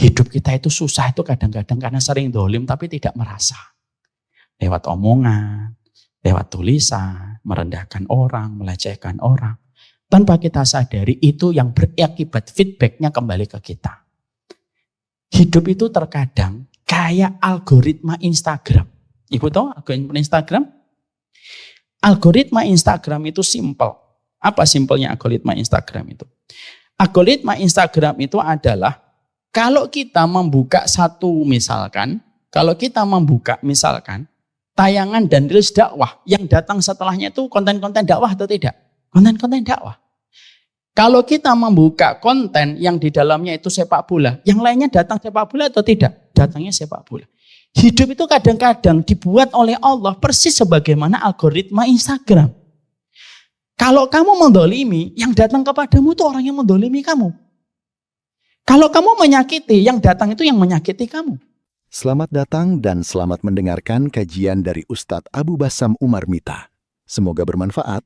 Hidup kita itu susah itu kadang-kadang karena sering dolim tapi tidak merasa. Lewat omongan, lewat tulisan, merendahkan orang, melecehkan orang. Tanpa kita sadari itu yang berakibat feedbacknya kembali ke kita. Hidup itu terkadang kayak algoritma Instagram. Ibu tahu algoritma Instagram? Algoritma Instagram itu simple. Apa simpelnya algoritma Instagram itu? Algoritma Instagram itu adalah kalau kita membuka misalkan tayangan dan reels dakwah yang datang setelahnya itu konten-konten dakwah atau tidak? Konten-konten dakwah. Kalau kita membuka konten yang di dalamnya itu sepak bola, yang lainnya datang sepak bola atau tidak? Datangnya sepak bola. Hidup itu kadang-kadang dibuat oleh Allah persis sebagaimana algoritma Instagram. Kalau kamu mendolimi, yang datang kepadamu itu orang yang mendolimi kamu. Kalau kamu menyakiti, yang datang itu yang menyakiti kamu. Selamat datang dan selamat mendengarkan kajian dari Ustadz Abu Bassam Umar Mita. Semoga bermanfaat.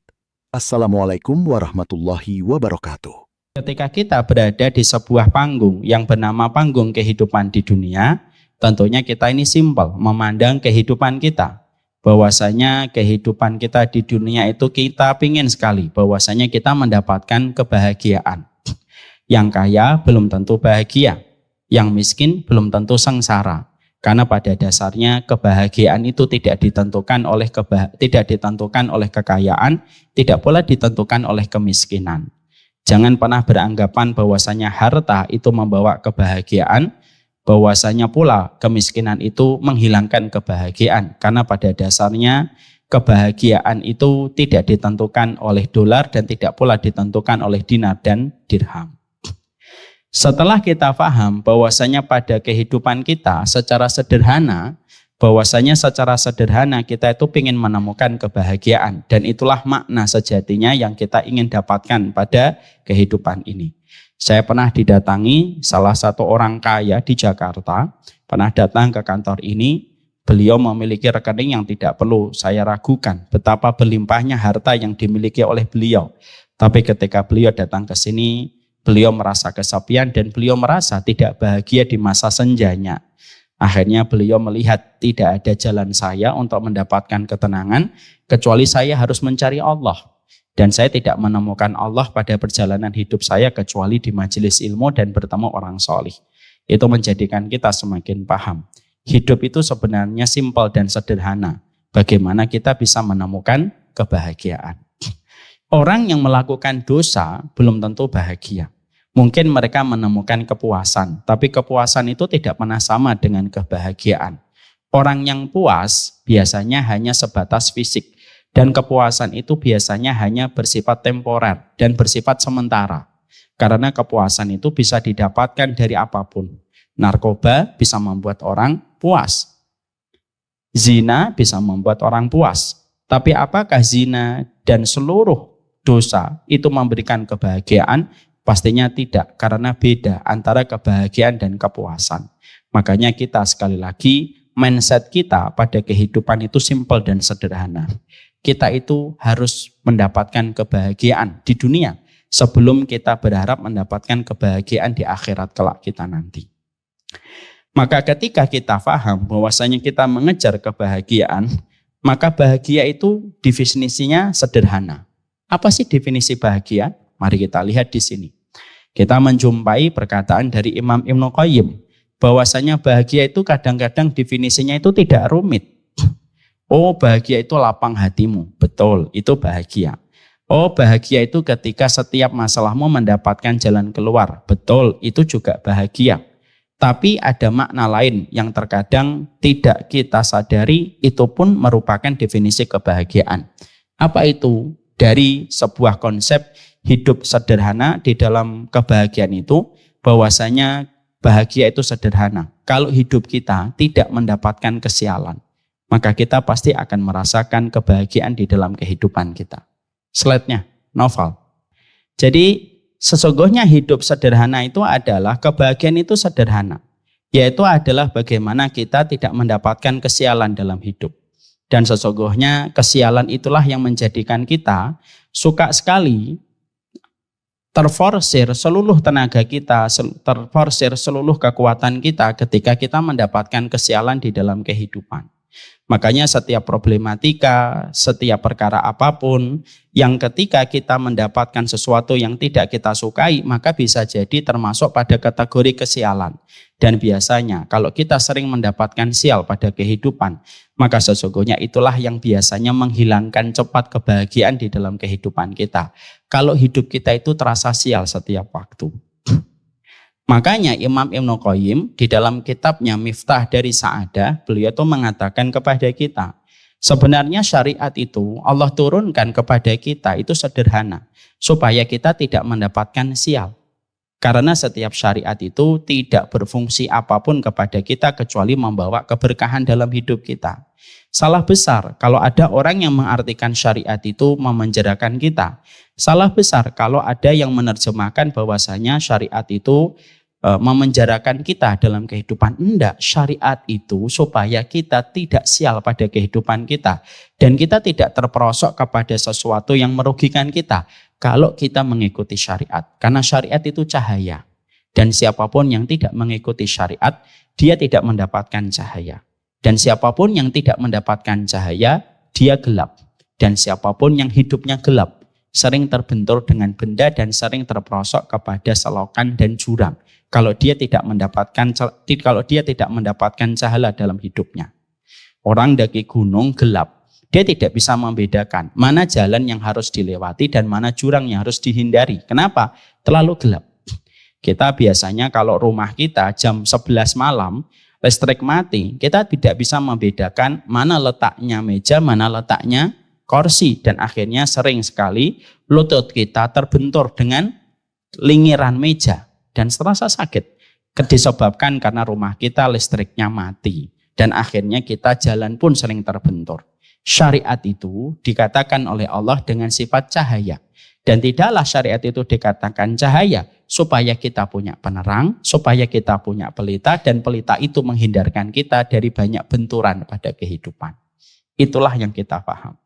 Assalamualaikum warahmatullahi wabarakatuh. Ketika kita berada di sebuah panggung yang bernama panggung kehidupan di dunia, tentunya kita ini simpel memandang kehidupan kita. Bahwasanya kehidupan kita di dunia itu kita pingin sekali. Bahwasanya kita mendapatkan kebahagiaan. Yang kaya belum tentu bahagia. Yang miskin belum tentu sengsara. Karena pada dasarnya kebahagiaan itu tidak ditentukan oleh kekayaan, tidak pula ditentukan oleh kemiskinan. Jangan pernah beranggapan bahwasanya harta itu membawa kebahagiaan, bahwasanya pula kemiskinan itu menghilangkan kebahagiaan. Karena pada dasarnya kebahagiaan itu tidak ditentukan oleh dolar dan tidak pula ditentukan oleh dinar dan dirham. Setelah kita paham bahwasanya pada kehidupan kita secara sederhana kita itu ingin menemukan kebahagiaan. Dan itulah makna sejatinya yang kita ingin dapatkan pada kehidupan ini. Saya pernah didatangi salah satu orang kaya di Jakarta, pernah datang ke kantor ini. Beliau memiliki rekening yang tidak perlu saya ragukan betapa berlimpahnya harta yang dimiliki oleh beliau. Tapi ketika beliau datang ke sini, beliau merasa kesepian dan beliau merasa tidak bahagia di masa senjanya. Akhirnya beliau melihat tidak ada jalan saya untuk mendapatkan ketenangan kecuali saya harus mencari Allah. Dan saya tidak menemukan Allah pada perjalanan hidup saya kecuali di majelis ilmu dan bertemu orang solih. Itu menjadikan kita semakin paham. Hidup itu sebenarnya simpel dan sederhana. Bagaimana kita bisa menemukan kebahagiaan. Orang yang melakukan dosa belum tentu bahagia. Mungkin mereka menemukan kepuasan, tapi kepuasan itu tidak pernah sama dengan kebahagiaan. Orang yang puas biasanya hanya sebatas fisik, dan kepuasan itu biasanya hanya bersifat temporer dan bersifat sementara. Karena kepuasan itu bisa didapatkan dari apapun. Narkoba bisa membuat orang puas. Zina bisa membuat orang puas. Tapi apakah zina dan seluruh dosa itu memberikan kebahagiaan? Pastinya tidak, karena beda antara kebahagiaan dan kepuasan. Makanya kita sekali lagi, mindset kita pada kehidupan itu simpel dan sederhana. Kita itu harus mendapatkan kebahagiaan di dunia sebelum kita berharap mendapatkan kebahagiaan di akhirat kelak kita nanti. Maka ketika kita paham bahwasanya kita mengejar kebahagiaan, maka bahagia itu definisinya sederhana. Apa sih definisi bahagia? Mari kita lihat di sini. Kita menjumpai perkataan dari Imam Ibnu Qayyim bahwasanya bahagia itu kadang-kadang definisinya itu tidak rumit. Oh, bahagia itu lapang hatimu. Betul, itu bahagia. Oh, bahagia itu ketika setiap masalahmu mendapatkan jalan keluar. Betul, itu juga bahagia. Tapi ada makna lain yang terkadang tidak kita sadari, itu pun merupakan definisi kebahagiaan. Apa itu? Dari sebuah konsep hidup sederhana di dalam kebahagiaan itu, bahwasanya bahagia itu sederhana. Kalau hidup kita tidak mendapatkan kesialan, maka kita pasti akan merasakan kebahagiaan di dalam kehidupan kita. Slide-nya, Novel. Jadi sesungguhnya hidup sederhana itu adalah kebahagiaan itu sederhana. Yaitu adalah bagaimana kita tidak mendapatkan kesialan dalam hidup. Dan sesungguhnya kesialan itulah yang menjadikan kita suka sekali terforsir seluruh tenaga kita, terforsir seluruh kekuatan kita ketika kita mendapatkan kesialan di dalam kehidupan. Makanya setiap problematika, setiap perkara apapun yang ketika kita mendapatkan sesuatu yang tidak kita sukai, maka bisa jadi termasuk pada kategori kesialan. Dan biasanya kalau kita sering mendapatkan sial pada kehidupan, maka sesungguhnya itulah yang biasanya menghilangkan cepat kebahagiaan di dalam kehidupan kita. Kalau hidup kita itu terasa sial setiap waktu. Makanya Imam Ibnu Qayyim di dalam kitabnya Miftah dari Sa'adah, beliau itu mengatakan kepada kita, sebenarnya syariat itu Allah turunkan kepada kita itu sederhana, supaya kita tidak mendapatkan sial. Karena setiap syariat itu tidak berfungsi apapun kepada kita kecuali membawa keberkahan dalam hidup kita. Salah besar kalau ada orang yang mengartikan syariat itu memenjarakan kita. Salah besar kalau ada yang menerjemahkan bahwasanya syariat itu memenjarakan kita dalam kehidupan. Enggak, syariat itu supaya kita tidak sial pada kehidupan kita. Dan kita tidak terperosok kepada sesuatu yang merugikan kita kalau kita mengikuti syariat. Karena syariat itu cahaya. Dan siapapun yang tidak mengikuti syariat, dia tidak mendapatkan cahaya. Dan siapapun yang tidak mendapatkan cahaya, dia gelap. Dan siapapun yang hidupnya gelap, sering terbentur dengan benda dan sering terperosok kepada selokan dan jurang. Kalau dia tidak mendapatkan cahaya dalam hidupnya. Orang daki gunung gelap, dia tidak bisa membedakan mana jalan yang harus dilewati dan mana jurang yang harus dihindari. Kenapa? Terlalu gelap. Kita biasanya kalau rumah kita jam 11 malam, listrik mati, kita tidak bisa membedakan mana letaknya meja, mana letaknya kursi. Dan akhirnya sering sekali lutut kita terbentur dengan linggiran meja. Dan terasa sakit, disebabkan karena rumah kita listriknya mati. Dan akhirnya kita jalan pun sering terbentur. Syariat itu dikatakan oleh Allah dengan sifat cahaya. Dan tidaklah syariat itu dikatakan cahaya supaya kita punya penerang, supaya kita punya pelita, dan pelita itu menghindarkan kita dari banyak benturan pada kehidupan. Itulah yang kita paham.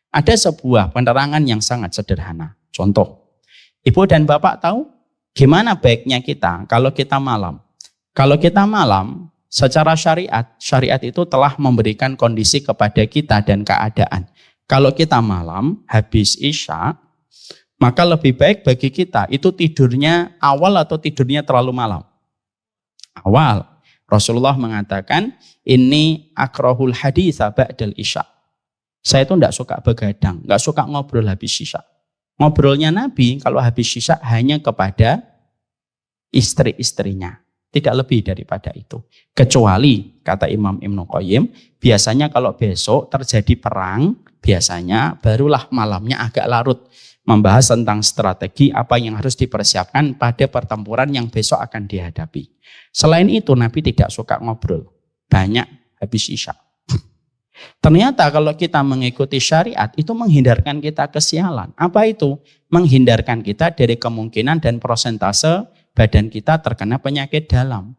Ada sebuah penerangan yang sangat sederhana. Contoh, Ibu dan Bapak tahu gimana baiknya kita kalau kita malam? Kalau kita malam, secara syariat itu telah memberikan kondisi kepada kita dan keadaan. Kalau kita malam, habis Isya, maka lebih baik bagi kita itu tidurnya awal atau tidurnya terlalu malam? Awal. Rasulullah mengatakan, ini akrahul haditha ba'dal Isya. Saya itu tidak suka begadang, tidak suka ngobrol habis Isya. Ngobrolnya Nabi kalau habis Isya hanya kepada istri-istrinya. Tidak lebih daripada itu. Kecuali, kata Imam Ibnu Qayyim, biasanya kalau besok terjadi perang, biasanya barulah malamnya agak larut. Membahas tentang strategi apa yang harus dipersiapkan pada pertempuran yang besok akan dihadapi. Selain itu Nabi tidak suka ngobrol. Banyak habis Isya. Ternyata kalau kita mengikuti syariat itu menghindarkan kita kesialan. Apa itu? Menghindarkan kita dari kemungkinan dan persentase badan kita terkena penyakit dalam.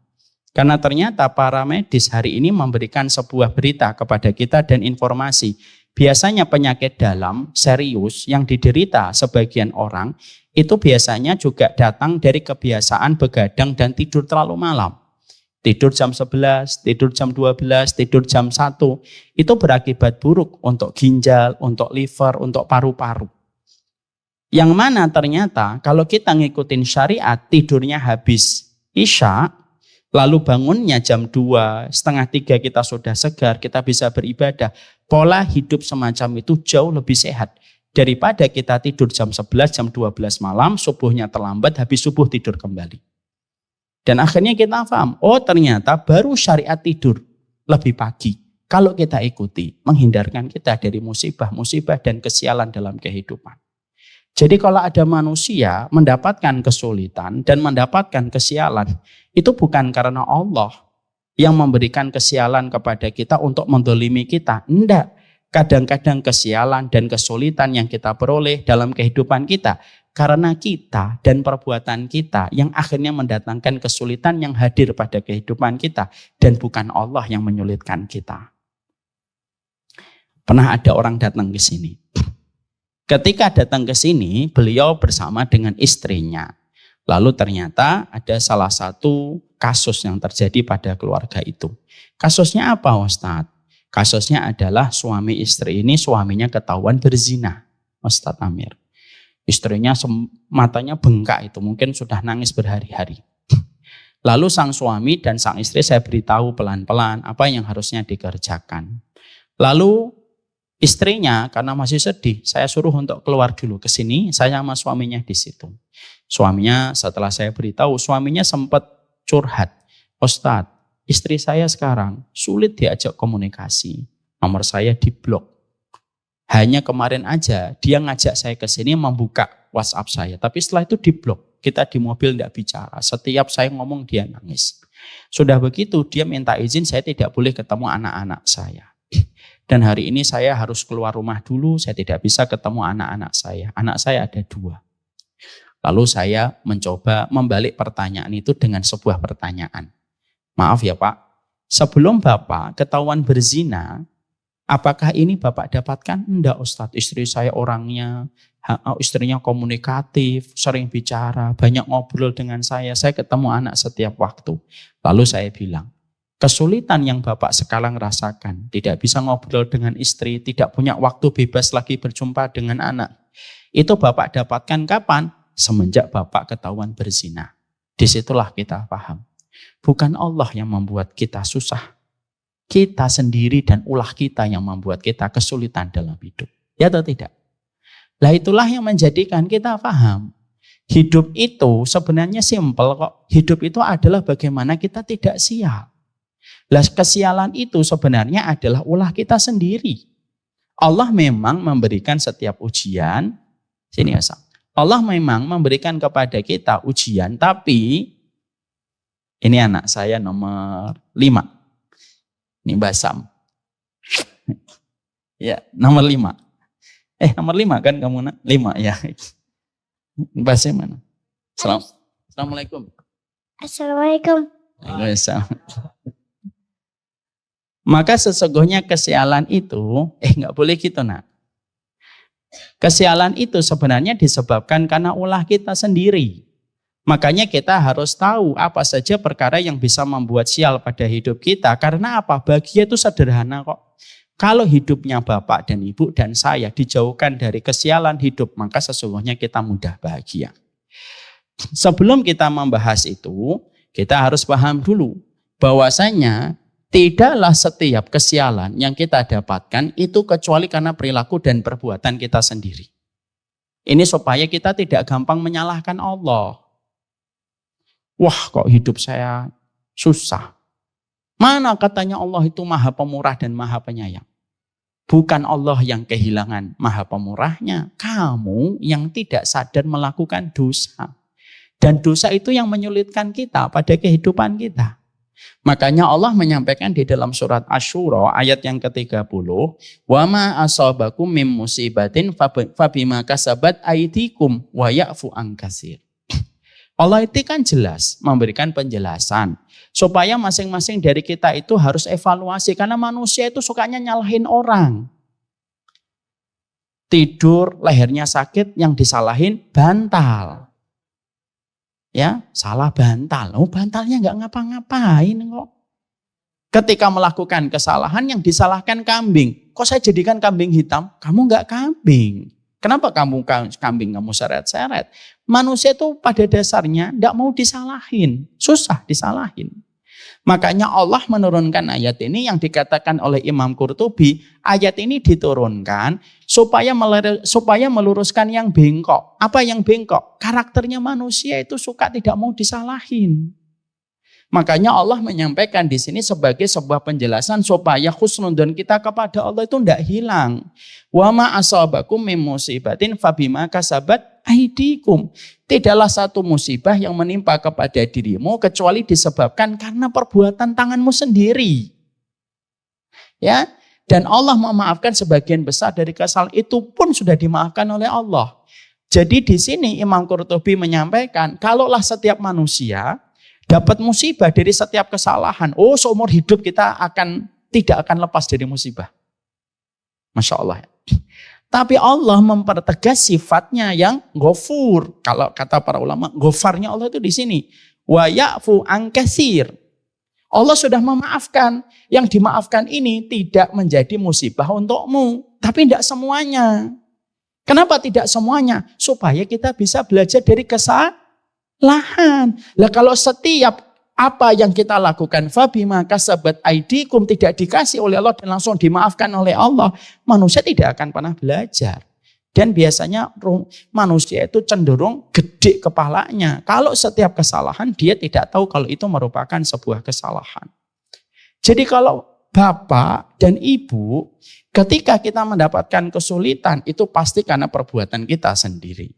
Karena ternyata para medis hari ini memberikan sebuah berita kepada kita dan informasi. Biasanya penyakit dalam serius yang diderita sebagian orang itu biasanya juga datang dari kebiasaan begadang dan tidur terlalu malam. Tidur jam 11, tidur jam 12, tidur jam 1. Itu berakibat buruk untuk ginjal, untuk liver, untuk paru-paru. Yang mana ternyata kalau kita ngikutin syariat, tidurnya habis Isya, lalu bangunnya jam 2, setengah 3 kita sudah segar, kita bisa beribadah. Pola hidup semacam itu jauh lebih sehat. Daripada kita tidur jam 11, jam 12 malam, subuhnya terlambat, habis subuh tidur kembali. Dan akhirnya kita paham, oh ternyata baru syariat tidur lebih pagi. Kalau kita ikuti, menghindarkan kita dari musibah-musibah dan kesialan dalam kehidupan. Jadi kalau ada manusia mendapatkan kesulitan dan mendapatkan kesialan, itu bukan karena Allah yang memberikan kesialan kepada kita untuk mendolimi kita. Enggak. Kadang-kadang kesialan dan kesulitan yang kita peroleh dalam kehidupan kita karena kita dan perbuatan kita yang akhirnya mendatangkan kesulitan yang hadir pada kehidupan kita dan bukan Allah yang menyulitkan kita. Pernah ada orang datang ke sini. Ketika datang ke sini, beliau bersama dengan istrinya. Lalu ternyata ada salah satu kasus yang terjadi pada keluarga itu. Kasusnya apa, Ustadz? Kasusnya adalah suami istri ini, suaminya ketahuan berzina, Ustadz Amir. Istrinya matanya bengkak itu, mungkin sudah nangis berhari-hari. Lalu sang suami dan sang istri saya beritahu pelan-pelan apa yang harusnya dikerjakan. Lalu istrinya karena masih sedih, saya suruh untuk keluar dulu ke sini, saya sama suaminya di situ. Suaminya setelah saya beritahu, suaminya sempat curhat. Ustadz, istri saya sekarang sulit diajak komunikasi. Nomor saya diblok. Hanya kemarin aja dia ngajak saya ke sini membuka WhatsApp saya. Tapi setelah itu diblok. Kita di mobil tidak bicara. Setiap saya ngomong dia nangis. Sudah begitu dia minta izin saya tidak boleh ketemu anak-anak saya. Dan hari ini saya harus keluar rumah dulu. Saya tidak bisa ketemu anak-anak saya. Anak saya ada 2. Lalu saya mencoba membalik pertanyaan itu dengan sebuah pertanyaan. Maaf ya Pak, sebelum Bapak ketahuan berzina, apakah ini Bapak dapatkan? Enggak Ustadz, istri saya orangnya, istrinya komunikatif, sering bicara, banyak ngobrol dengan saya ketemu anak setiap waktu. Lalu saya bilang, kesulitan yang Bapak sekarang rasakan, tidak bisa ngobrol dengan istri, tidak punya waktu bebas lagi berjumpa dengan anak. Itu Bapak dapatkan kapan? Semenjak Bapak ketahuan berzina. Disitulah kita paham. Bukan Allah yang membuat kita susah. Kita sendiri dan ulah kita yang membuat kita kesulitan dalam hidup. Ya atau tidak? Lah itulah yang menjadikan kita paham. Hidup itu sebenarnya simpel kok. Hidup itu adalah bagaimana kita tidak sial. Lah kesialan itu sebenarnya adalah ulah kita sendiri. Allah memang memberikan setiap ujian. Sini ya Sam. Allah memang memberikan kepada kita ujian, tapi ini anak saya nomor 5. Ini Mbak Sam. Ya, nomor 5. Nomor 5 kan kamu nak? 5 ya. Mbak Sam mana? Assalamualaikum. Assalamualaikum. Waalaikumsalam. Maka sesungguhnya kesialan itu, nggak boleh gitu nak. Kesialan itu sebenarnya disebabkan karena ulah kita sendiri. Makanya kita harus tahu apa saja perkara yang bisa membuat sial pada hidup kita. Karena apa? Bahagia itu sederhana kok. Kalau hidupnya Bapak dan Ibu dan saya dijauhkan dari kesialan hidup, maka sesungguhnya kita mudah bahagia. Sebelum kita membahas itu, kita harus paham dulu bahwasanya tidaklah setiap kesialan yang kita dapatkan itu kecuali karena perilaku dan perbuatan kita sendiri. Ini supaya kita tidak gampang menyalahkan Allah. Wah, kok hidup saya susah. Mana katanya Allah itu maha pemurah dan maha penyayang. Bukan Allah yang kehilangan maha pemurahnya. Kamu yang tidak sadar melakukan dosa. Dan dosa itu yang menyulitkan kita pada kehidupan kita. Makanya Allah menyampaikan di dalam surat Asy-Syura ayat yang ke-30, "Wa ma asabakum mim musibatin fabima kasabat aydikum wa ya'fu an katsir." Allah itu kan jelas memberikan penjelasan supaya masing-masing dari kita itu harus evaluasi karena manusia itu sukanya nyalahin orang. Tidur lehernya sakit yang disalahin bantal. Ya, salah bantal. Oh, bantalnya nggak ngapa-ngapain kok. Ketika melakukan kesalahan yang disalahkan kambing. Kok saya jadikan kambing hitam? Kamu nggak kambing. Kenapa kamu kambing kamu seret-seret? Manusia itu pada dasarnya nggak mau disalahin. Susah disalahin. Makanya Allah menurunkan ayat ini yang dikatakan oleh Imam Qurtubi. Ayat ini diturunkan supaya meluruskan yang bengkok. Apa yang bengkok? Karakternya manusia itu suka tidak mau disalahin. Makanya Allah menyampaikan di sini sebagai sebuah penjelasan supaya husnudzon kita kepada Allah itu tidak hilang. Wa ma asabakum mim musibatin fabima kasabat aidikum. Tidaklah satu musibah yang menimpa kepada dirimu kecuali disebabkan karena perbuatan tanganmu sendiri. Ya, dan Allah memaafkan sebagian besar dari kesalahan itu pun sudah dimaafkan oleh Allah. Jadi di sini Imam Qurtubi menyampaikan, kalaulah setiap manusia dapat musibah dari setiap kesalahan, seumur hidup kita tidak akan lepas dari musibah. Masya Allah. Tapi Allah mempertegas sifatnya yang ghafur. Kalau kata para ulama, ghafarnya Allah itu di sini. Wa ya'fu an katsir. Allah sudah memaafkan. Yang dimaafkan ini tidak menjadi musibah untukmu. Tapi tidak semuanya. Kenapa tidak semuanya? Supaya kita bisa belajar dari kesalahan. Lah kalau setiap apa yang kita lakukan fabima kasabat aidikum tidak dikasih oleh Allah dan langsung dimaafkan oleh Allah, manusia tidak akan pernah belajar. Dan biasanya manusia itu cenderung gede kepalanya. Kalau setiap kesalahan dia tidak tahu kalau itu merupakan sebuah kesalahan. Jadi kalau bapak dan ibu ketika kita mendapatkan kesulitan itu pasti karena perbuatan kita sendiri.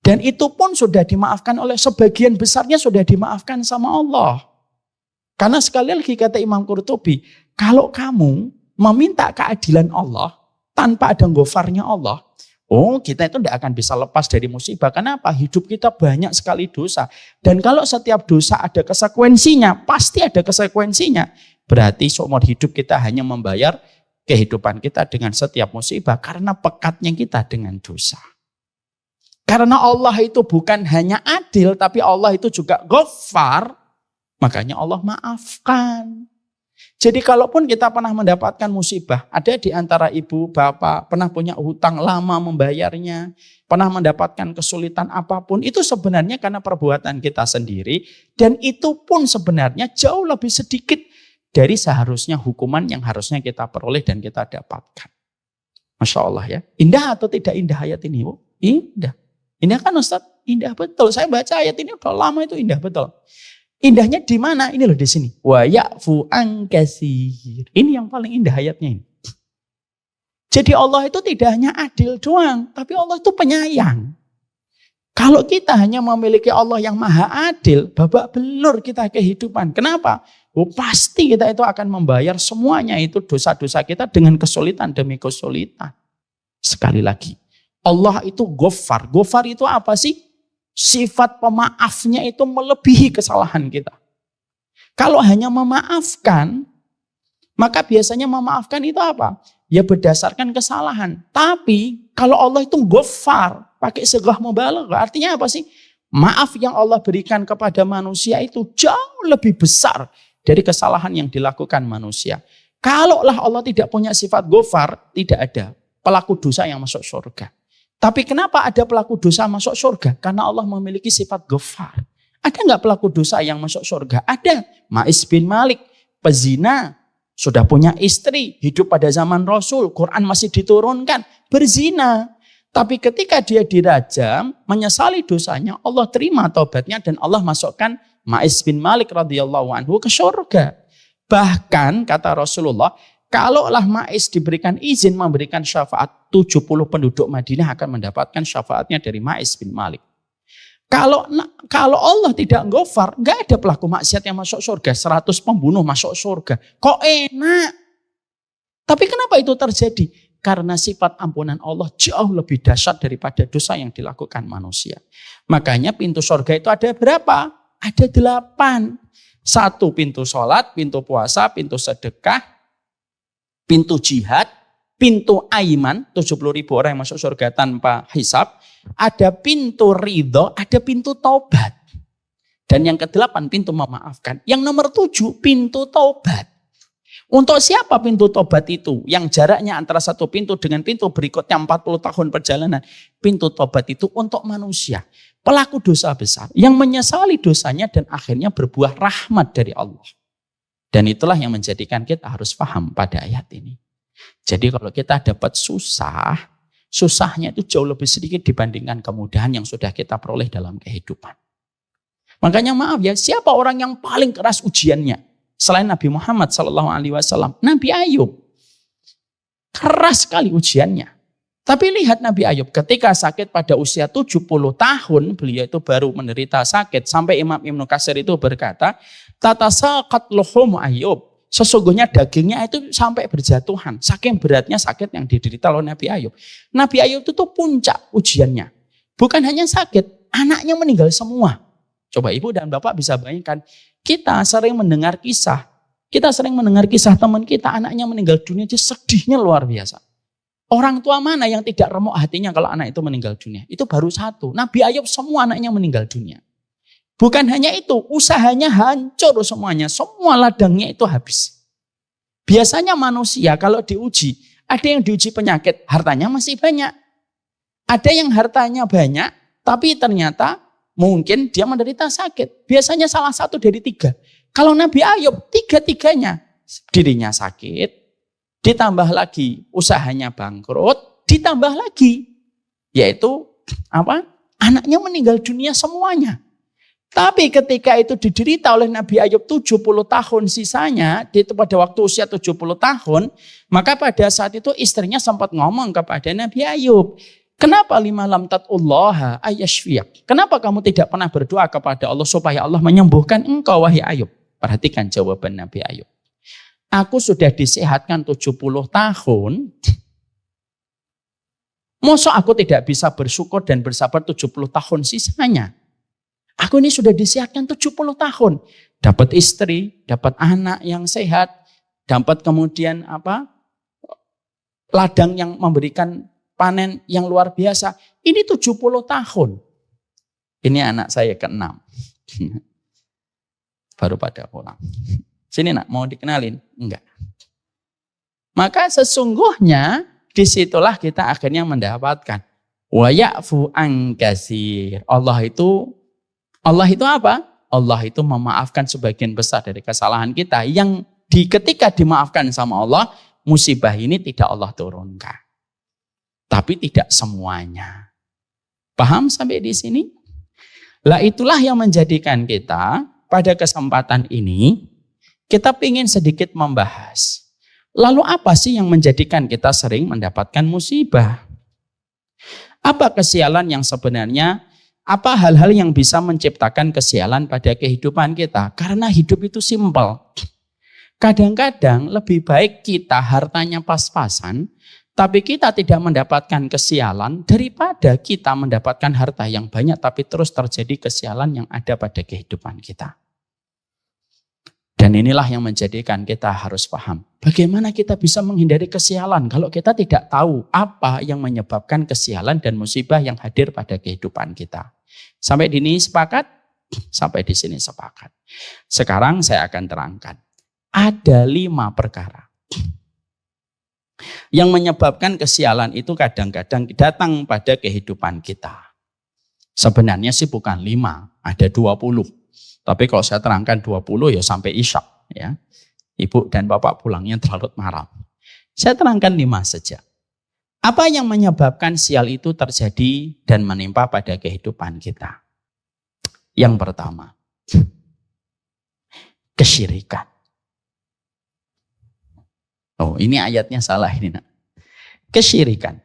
Dan itu pun sudah dimaafkan oleh sebagian besarnya sudah dimaafkan sama Allah. Karena sekali lagi kata Imam Qurtubi, kalau kamu meminta keadilan Allah tanpa ada ghafarnya Allah, kita itu tidak akan bisa lepas dari musibah. Kenapa? Hidup kita banyak sekali dosa. Dan kalau setiap dosa ada konsekuensinya, pasti ada konsekuensinya. Berarti seumur hidup kita hanya membayar kehidupan kita dengan setiap musibah karena pekatnya kita dengan dosa. Karena Allah itu bukan hanya adil, tapi Allah itu juga Ghaffar, makanya Allah maafkan. Jadi kalaupun kita pernah mendapatkan musibah, ada di antara ibu, bapak, pernah punya hutang lama membayarnya, pernah mendapatkan kesulitan apapun, itu sebenarnya karena perbuatan kita sendiri, dan itu pun sebenarnya jauh lebih sedikit dari seharusnya hukuman yang harusnya kita peroleh dan kita dapatkan. Masya Allah ya. Indah atau tidak indah ayat ini? Bu? Indah. Indah kan Ustaz? Indah betul. Saya baca ayat ini udah lama itu indah betul. Indahnya di mana? Ini loh di sini. Wa ya'fu an katsir. Ini yang paling indah ayatnya ini. Jadi Allah itu tidak hanya adil doang, tapi Allah itu penyayang. Kalau kita hanya memiliki Allah yang maha adil, babak belur kita kehidupan. Kenapa? Pasti kita itu akan membayar semuanya itu dosa-dosa kita dengan kesulitan demi kesulitan. Sekali lagi, Allah itu Ghaffar. Ghaffar itu apa sih? Sifat pemaafnya itu melebihi kesalahan kita. Kalau hanya memaafkan, maka biasanya memaafkan itu apa? Ya berdasarkan kesalahan. Tapi kalau Allah itu Ghaffar, pakai segah mubalaghah, artinya apa sih? Maaf yang Allah berikan kepada manusia itu jauh lebih besar dari kesalahan yang dilakukan manusia. Kalaulah Allah tidak punya sifat Ghaffar, tidak ada pelaku dosa yang masuk surga. Tapi kenapa ada pelaku dosa masuk surga? Karena Allah memiliki sifat Ghaffar. Ada nggak pelaku dosa yang masuk surga? Ada. Ma'is bin Malik, pezina, sudah punya istri, hidup pada zaman Rasul, Quran masih diturunkan, berzina. Tapi ketika dia dirajam, menyesali dosanya, Allah terima taubatnya dan Allah masukkan Ma'is bin Malik radhiyallahu anhu ke surga. Bahkan kata Rasulullah, kalaulah Ma'is diberikan izin memberikan syafaat, 70 penduduk Madinah akan mendapatkan syafaatnya dari Ma'is bin Malik. Kalau Allah tidak Ghaffar, nggak ada pelaku maksiat yang masuk surga, 100 pembunuh masuk surga. Kok enak? Tapi kenapa itu terjadi? Karena sifat ampunan Allah jauh lebih dahsyat daripada dosa yang dilakukan manusia. Makanya pintu surga itu ada berapa? Ada 8. 1 pintu sholat, pintu puasa, pintu sedekah, pintu jihad, pintu aiman, 70.000 orang yang masuk surga tanpa hisab. Ada pintu ridho, ada pintu taubat. Dan yang ke-8 pintu memaafkan. Yang nomor 7 pintu taubat. Untuk siapa pintu taubat itu? Yang jaraknya antara satu pintu dengan pintu berikutnya 40 tahun perjalanan. Pintu taubat itu untuk manusia. Pelaku dosa besar. Yang menyesali dosanya dan akhirnya berbuah rahmat dari Allah. Dan itulah yang menjadikan kita harus paham pada ayat ini. Jadi kalau kita dapat susah, susahnya itu jauh lebih sedikit dibandingkan kemudahan yang sudah kita peroleh dalam kehidupan. Makanya maaf ya, siapa orang yang paling keras ujiannya? Selain Nabi Muhammad SAW, Nabi Ayub. Keras sekali ujiannya. Tapi lihat Nabi Ayub ketika sakit pada usia 70 tahun, beliau itu baru menderita sakit. Sampai Imam Ibnu Katsir itu berkata, tatasaqat luhum Ayub. Sesungguhnya dagingnya itu sampai berjatuhan. Saking beratnya sakit yang diderita oleh Nabi Ayub. Nabi Ayub itu tuh puncak ujiannya. Bukan hanya sakit, anaknya meninggal semua. Coba ibu dan bapak bisa bayangkan, kita sering mendengar kisah. Kita sering mendengar kisah teman kita, anaknya meninggal dunia, sedihnya luar biasa. Orang tua mana yang tidak remuk hatinya kalau anak itu meninggal dunia? Itu baru satu. Nabi Ayub semua anaknya meninggal dunia. Bukan hanya itu, usahanya hancur semuanya. Semua ladangnya itu habis. Biasanya manusia kalau diuji, ada yang diuji penyakit, hartanya masih banyak. Ada yang hartanya banyak, tapi ternyata mungkin dia menderita sakit. Biasanya salah satu dari tiga. Kalau Nabi Ayub, tiga-tiganya. Dirinya sakit, ditambah lagi usahanya bangkrut, ditambah lagi. Yaitu apa? Anaknya meninggal dunia semuanya. Tapi ketika itu diderita oleh Nabi Ayub 70 tahun sisanya, itu pada waktu usia 70 tahun, maka pada saat itu istrinya sempat ngomong kepada Nabi Ayub, kenapa lima lam tat'ullaha ayyashfiyak? Kenapa kamu tidak pernah berdoa kepada Allah supaya Allah menyembuhkan engkau wahai Ayub? Perhatikan jawaban Nabi Ayub. Aku sudah disehatkan 70 tahun, masa aku tidak bisa bersyukur dan bersabar 70 tahun sisanya? Aku ini sudah disehatkan 70 tahun. Dapat istri, dapat anak yang sehat, dapat kemudian ladang yang memberikan panen yang luar biasa. Ini 70 tahun. Ini anak saya ke-6. Baru pada pulang. Sini nak, mau dikenalin? Enggak. Maka sesungguhnya disitulah kita akhirnya mendapatkan wa ya'fu an katsir. Allah itu apa? Allah itu memaafkan sebagian besar dari kesalahan kita yang ketika dimaafkan sama Allah, musibah ini tidak Allah turunkan. Tapi tidak semuanya. Paham sampai di sini? Lah itulah yang menjadikan kita pada kesempatan ini, kita ingin sedikit membahas. Lalu apa sih yang menjadikan kita sering mendapatkan musibah? Apa kesialan yang sebenarnya, apa hal-hal yang bisa menciptakan kesialan pada kehidupan kita? Karena hidup itu simpel. Kadang-kadang lebih baik kita hartanya pas-pasan, tapi kita tidak mendapatkan kesialan daripada kita mendapatkan harta yang banyak tapi terus terjadi kesialan yang ada pada kehidupan kita. Dan inilah yang menjadikan kita harus paham. Bagaimana kita bisa menghindari kesialan kalau kita tidak tahu apa yang menyebabkan kesialan dan musibah yang hadir pada kehidupan kita. Sampai di sini sepakat? Sampai di sini sepakat. Sekarang saya akan terangkan. Ada 5 perkara yang menyebabkan kesialan itu kadang-kadang datang pada kehidupan kita. Sebenarnya sih bukan 5, ada 20. Tapi kalau saya terangkan 20 ya sampai isya. Ya. Ibu dan bapak pulangnya terlalu malam. Saya terangkan 5 saja. Apa yang menyebabkan sial itu terjadi dan menimpa pada kehidupan kita? Yang pertama, kesyirikan. Oh, ini ayatnya salah ini nak. Kesyirikan.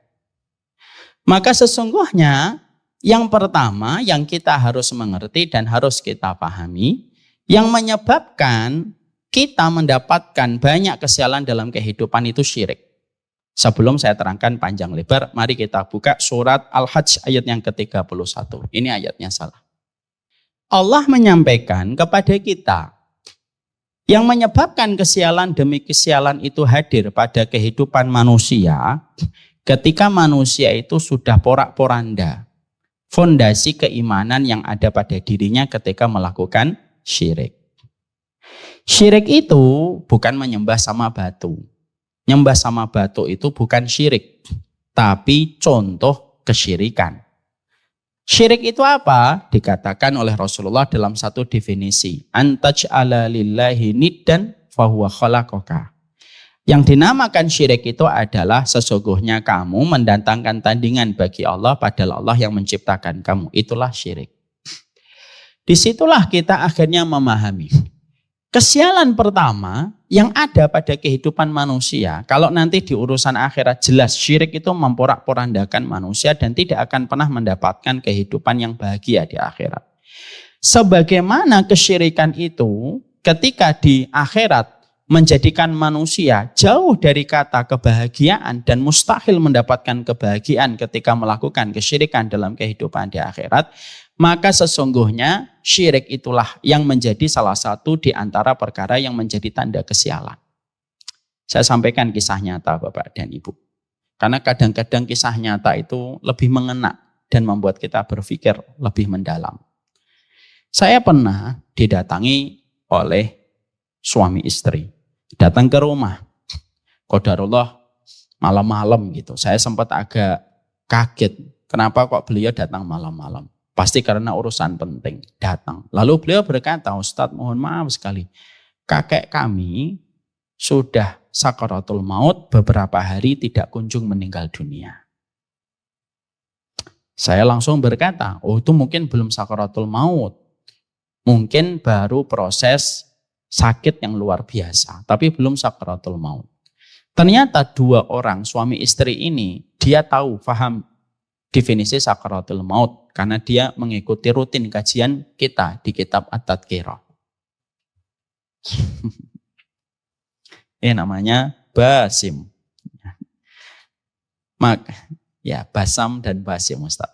Maka sesungguhnya yang pertama yang kita harus mengerti dan harus kita pahami, yang menyebabkan kita mendapatkan banyak kesialan dalam kehidupan itu syirik. Sebelum saya terangkan panjang lebar, mari kita buka surat Al-Hajj ayat yang ke-31. Ini ayatnya salah. Allah menyampaikan kepada kita, yang menyebabkan kesialan demi kesialan itu hadir pada kehidupan manusia, ketika manusia itu sudah porak-poranda fondasi keimanan yang ada pada dirinya ketika melakukan syirik. Syirik itu bukan menyembah sama batu. Nyembah sama batu itu bukan syirik, tapi contoh kesyirikan. Syirik itu apa? Dikatakan oleh Rasulullah dalam satu definisi. Antaj'ala lillahi niddan fahuwa khalaqaka. Yang dinamakan syirik itu adalah sesungguhnya kamu mendatangkan tandingan bagi Allah padahal Allah yang menciptakan kamu. Itulah syirik. Disitulah kita akhirnya memahami. Kesialan pertama yang ada pada kehidupan manusia, kalau nanti di urusan akhirat jelas syirik itu memporak-porandakan manusia dan tidak akan pernah mendapatkan kehidupan yang bahagia di akhirat. Sebagaimana kesyirikan itu ketika di akhirat menjadikan manusia jauh dari kata kebahagiaan dan mustahil mendapatkan kebahagiaan ketika melakukan kesyirikan dalam kehidupan di akhirat, maka sesungguhnya syirik itulah yang menjadi salah satu di antara perkara yang menjadi tanda kesialan. Saya sampaikan kisah nyata Bapak dan Ibu. Karena kadang-kadang kisah nyata itu lebih mengena dan membuat kita berpikir lebih mendalam. Saya pernah didatangi oleh suami istri. Datang ke rumah. Qadarullah malam-malam gitu. Saya sempat agak kaget. Kenapa kok beliau datang malam-malam? Pasti karena urusan penting. Datang. Lalu beliau berkata, Ustadz mohon maaf sekali. Kakek kami sudah sakaratul maut beberapa hari tidak kunjung meninggal dunia. Saya langsung berkata, oh itu mungkin belum sakaratul maut. Mungkin baru proses sakit yang luar biasa. Tapi belum sakaratul maut. Ternyata dua orang suami istri ini, dia tahu, paham definisi sakaratul maut. Karena dia mengikuti rutin kajian kita di kitab At-Tadhkirah. Ini namanya Basim. Ya, Basam dan Basim, Ustaz.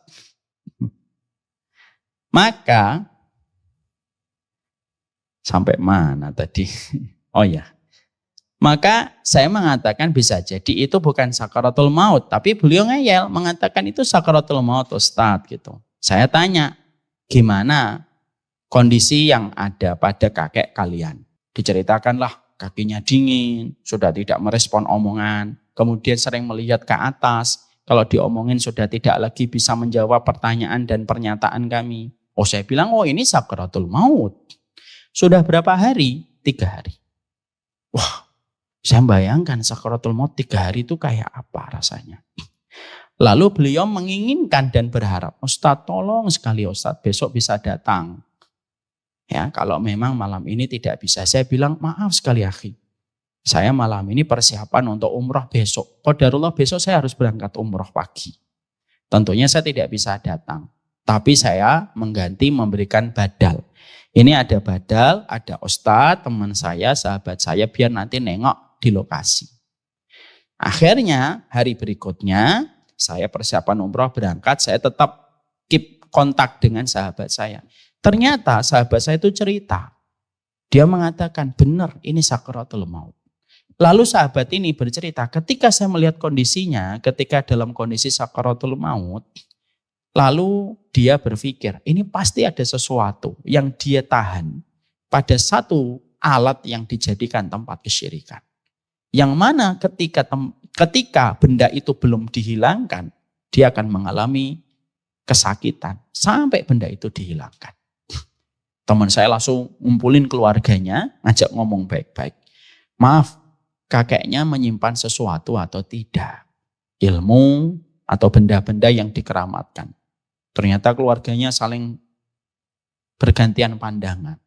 Maka sampai mana tadi? Oh ya. Maka saya mengatakan bisa jadi itu bukan sakaratul maut, tapi beliau ngeyel mengatakan itu sakaratul maut, Ustaz gitu. Saya tanya, gimana kondisi yang ada pada kakek kalian? Diceritakanlah kakinya dingin, sudah tidak merespon omongan, kemudian sering melihat ke atas, kalau diomongin sudah tidak lagi bisa menjawab pertanyaan dan pernyataan kami. Oh saya bilang, oh ini sakaratul maut. Sudah berapa hari? 3 hari. Wah, saya bayangkan sakaratul maut 3 hari itu kayak apa rasanya. Lalu beliau menginginkan dan berharap, Ustadz tolong sekali Ustadz besok bisa datang. Ya, kalau memang malam ini tidak bisa, saya bilang maaf sekali akhi. Saya malam ini persiapan untuk umroh besok. Qadarullah besok saya harus berangkat umroh pagi. Tentunya saya tidak bisa datang. Tapi saya mengganti memberikan badal. Ini ada badal, ada ustadz, teman saya, sahabat saya, biar nanti nengok di lokasi. Akhirnya hari berikutnya saya persiapan umroh berangkat, saya tetap keep kontak dengan sahabat saya. Ternyata sahabat saya itu cerita. Dia mengatakan benar ini sakaratul maut. Lalu sahabat ini bercerita ketika saya melihat kondisinya, ketika dalam kondisi sakaratul maut, lalu dia berpikir ini pasti ada sesuatu yang dia tahan pada satu alat yang dijadikan tempat kesyirikan. Yang mana ketika benda itu belum dihilangkan, dia akan mengalami kesakitan sampai benda itu dihilangkan. Teman saya langsung ngumpulin keluarganya, ngajak ngomong baik-baik. Maaf, kakeknya menyimpan sesuatu atau tidak. Ilmu atau benda-benda yang dikeramatkan. Ternyata keluarganya saling bergantian pandangan.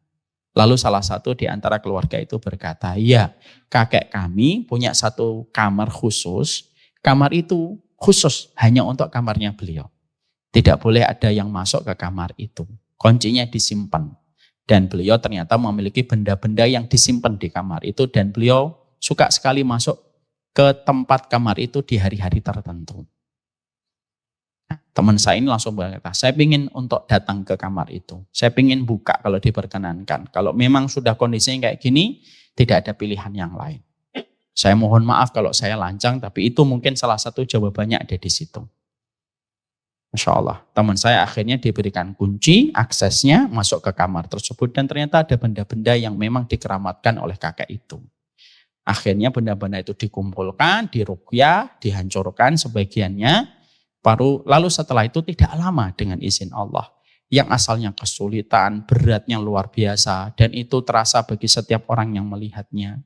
Lalu salah satu di antara keluarga itu berkata, ya kakek kami punya satu kamar khusus. Kamar itu khusus hanya untuk kamarnya beliau. Tidak boleh ada yang masuk ke kamar itu. Kuncinya disimpan. Dan beliau ternyata memiliki benda-benda yang disimpan di kamar itu. Dan beliau suka sekali masuk ke tempat kamar itu di hari-hari tertentu. Teman saya ini langsung berkata, saya ingin untuk datang ke kamar itu. Saya ingin buka kalau diperkenankan. Kalau memang sudah kondisinya kayak gini, tidak ada pilihan yang lain. Saya mohon maaf kalau saya lancang, tapi itu mungkin salah satu jawabannya ada di situ. Masya Allah, teman saya akhirnya diberikan kunci, aksesnya masuk ke kamar tersebut. Dan ternyata ada benda-benda yang memang dikeramatkan oleh kakek itu. Akhirnya benda-benda itu dikumpulkan, diruqyah, dihancurkan sebagiannya. Lalu setelah itu tidak lama dengan izin Allah. Yang asalnya kesulitan, beratnya luar biasa. Dan itu terasa bagi setiap orang yang melihatnya.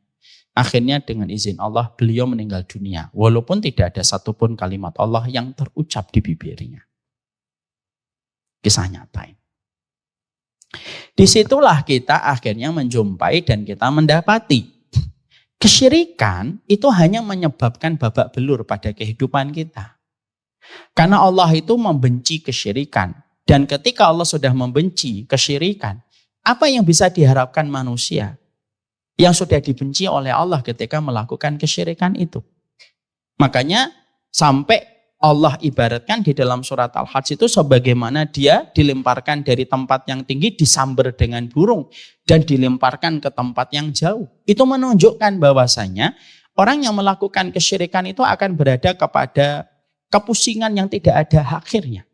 Akhirnya dengan izin Allah beliau meninggal dunia. Walaupun tidak ada satupun kalimat Allah yang terucap di bibirnya. Kisah nyata ini. Disitulah kita akhirnya menjumpai dan kita mendapati. Kesyirikan itu hanya menyebabkan babak belur pada kehidupan kita. Karena Allah itu membenci kesyirikan. Dan ketika Allah sudah membenci kesyirikan, apa yang bisa diharapkan manusia yang sudah dibenci oleh Allah ketika melakukan kesyirikan itu? Makanya sampai Allah ibaratkan di dalam surat Al-Hajj itu sebagaimana dia dilemparkan dari tempat yang tinggi disamber dengan burung dan dilemparkan ke tempat yang jauh. Itu menunjukkan bahwasanya Orang yang melakukan kesyirikan itu akan berada kepada kepusingan yang tidak ada akhirnya.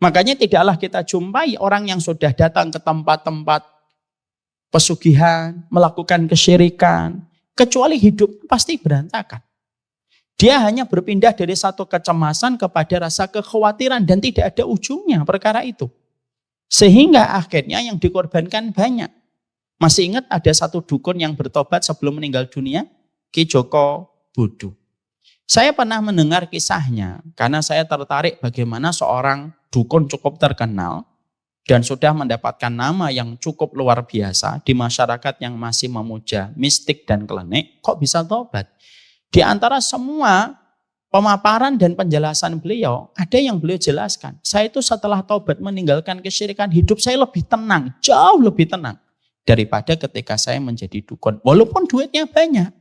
Makanya tidaklah kita jumpai orang yang sudah datang ke tempat-tempat pesugihan, melakukan kesyirikan, kecuali hidup pasti berantakan. Dia hanya berpindah dari satu kecemasan kepada rasa kekhawatiran dan tidak ada ujungnya perkara itu. Sehingga akhirnya yang dikorbankan banyak. Masih ingat ada satu dukun yang bertobat sebelum meninggal dunia? Ki Joko Budu. Saya pernah mendengar kisahnya karena saya tertarik bagaimana seorang dukun cukup terkenal dan sudah mendapatkan nama yang cukup luar biasa di masyarakat yang masih memuja mistik dan klinik, kok bisa tobat? Di antara semua pemaparan dan penjelasan beliau, ada yang beliau jelaskan. Saya itu setelah tobat meninggalkan kesyirikan, hidup saya lebih tenang, jauh lebih tenang daripada ketika saya menjadi dukun. Walaupun duitnya banyak.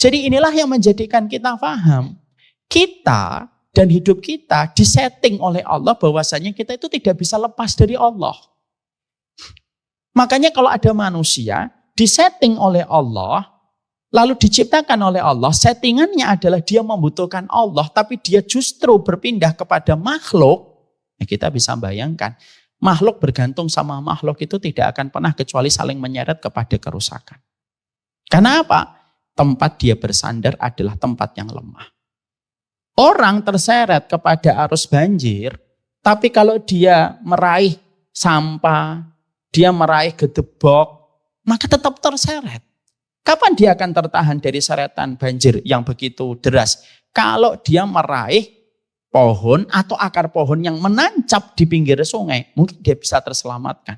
Jadi inilah yang menjadikan kita paham. Kita dan hidup kita disetting oleh Allah bahwasanya kita itu tidak bisa lepas dari Allah. Makanya kalau ada manusia disetting oleh Allah, lalu diciptakan oleh Allah, settingannya adalah dia membutuhkan Allah, tapi dia justru berpindah kepada makhluk, ya kita bisa bayangkan, makhluk bergantung sama makhluk itu tidak akan pernah kecuali saling menyeret kepada kerusakan. Karena apa? Tempat dia bersandar adalah tempat yang lemah. Orang terseret kepada arus banjir, tapi kalau dia meraih sampah, dia meraih gedebok, maka tetap terseret. Kapan dia akan tertahan dari seretan banjir yang begitu deras? Kalau dia meraih pohon atau akar pohon yang menancap di pinggir sungai, mungkin dia bisa terselamatkan.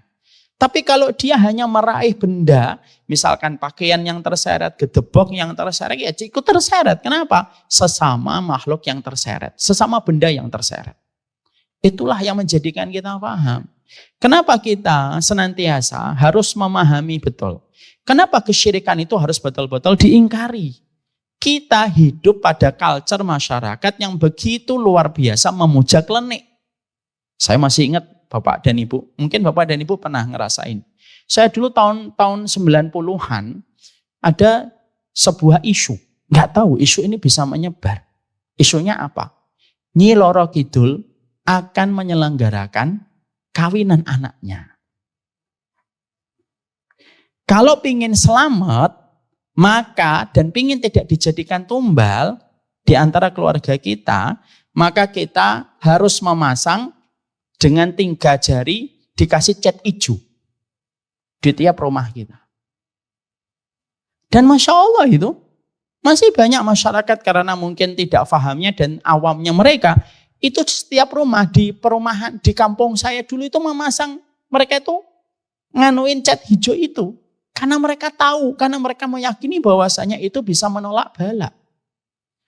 Tapi kalau dia hanya meraih benda, misalkan pakaian yang terseret, gedebok yang terseret, ya ikut terseret. Kenapa? Sesama makhluk yang terseret, sesama benda yang terseret. Itulah yang menjadikan kita paham. Kenapa kita senantiasa harus memahami betul. Kenapa kesyirikan itu harus betul-betul diingkari. Kita hidup pada culture masyarakat yang begitu luar biasa memuja klinik. Saya masih ingat Bapak dan Ibu, mungkin Bapak dan Ibu pernah ngerasain. Saya dulu tahun 90-an ada sebuah isu. Nggak tahu isu ini bisa menyebar. Isunya apa? Nyi Loro Kidul akan menyelenggarakan kawinan anaknya. Kalau pingin selamat, maka dan pingin tidak dijadikan tumbal di antara keluarga kita, maka kita harus memasang dengan 3 jari dikasih cat hijau di tiap rumah kita. Dan Masya Allah itu masih banyak masyarakat karena mungkin tidak fahamnya dan awamnya mereka, itu setiap rumah di perumahan di kampung saya dulu itu memasang, mereka itu nganuin cat hijau itu. Karena mereka tahu, karena mereka meyakini bahwasanya itu bisa menolak bala.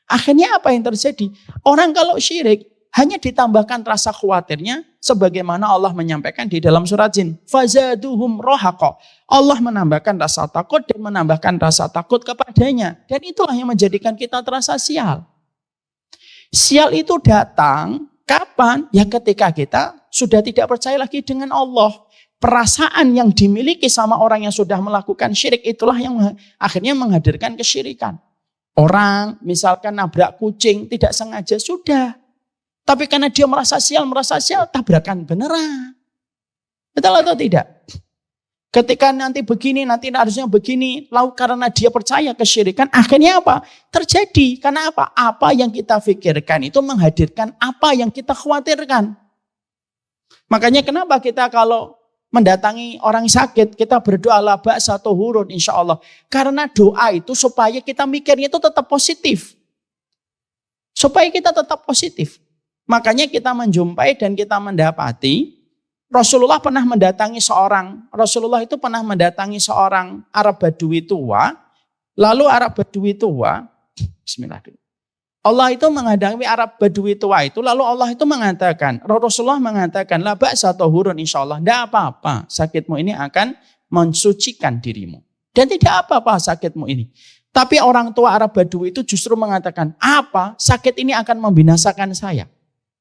Akhirnya apa yang terjadi? Orang kalau syirik hanya ditambahkan rasa khawatirnya sebagaimana Allah menyampaikan di dalam surat Jin. Fazaduhum rohaqa. Allah menambahkan rasa takut dan menambahkan rasa takut kepadanya. Dan itulah yang menjadikan kita terasa sial. Sial itu datang kapan? Ya ketika kita sudah tidak percaya lagi dengan Allah. Perasaan yang dimiliki sama orang yang sudah melakukan syirik itulah yang akhirnya menghadirkan kesyirikan. Orang misalkan nabrak kucing tidak sengaja sudah. Tapi karena dia merasa sial tabrakan beneran. Betul atau tidak? Ketika nanti begini, nanti harusnya begini. Lalu karena dia percaya kesyirikan, akhirnya apa? Terjadi. Karena apa? Apa yang kita pikirkan itu menghadirkan apa yang kita khawatirkan. Makanya kenapa kita kalau mendatangi orang sakit, kita berdoa la ba'sa tuhurun insya Allah. Karena doa itu supaya kita mikirnya itu tetap positif. Supaya kita tetap positif. Makanya kita menjumpai dan kita mendapati Rasulullah itu pernah mendatangi seorang Arab Badui tua. Lalu Arab Badui tua, bismillahirrahmanirrahim. Allah itu menghadapi Arab Badui tua itu, lalu Allah itu mengatakan, Rasulullah mengatakan, la ba'sa tahurun insyaallah, tidak apa-apa, sakitmu ini akan mensucikan dirimu. Dan tidak apa-apa sakitmu ini. Tapi orang tua Arab Badui itu justru mengatakan, apa, sakit ini akan membinasakan saya.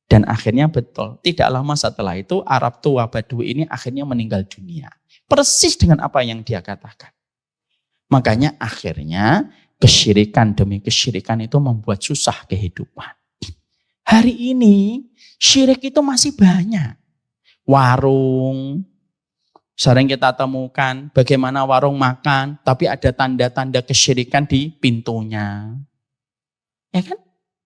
Dan akhirnya betul, tidak lama setelah itu Arab tua Badui ini akhirnya meninggal dunia. Persis dengan apa yang dia katakan. Makanya akhirnya kesyirikan demi kesyirikan itu membuat susah kehidupan. Hari ini syirik itu masih banyak. Warung, sering kita temukan bagaimana warung makan, tapi ada tanda-tanda kesyirikan di pintunya. Ya kan?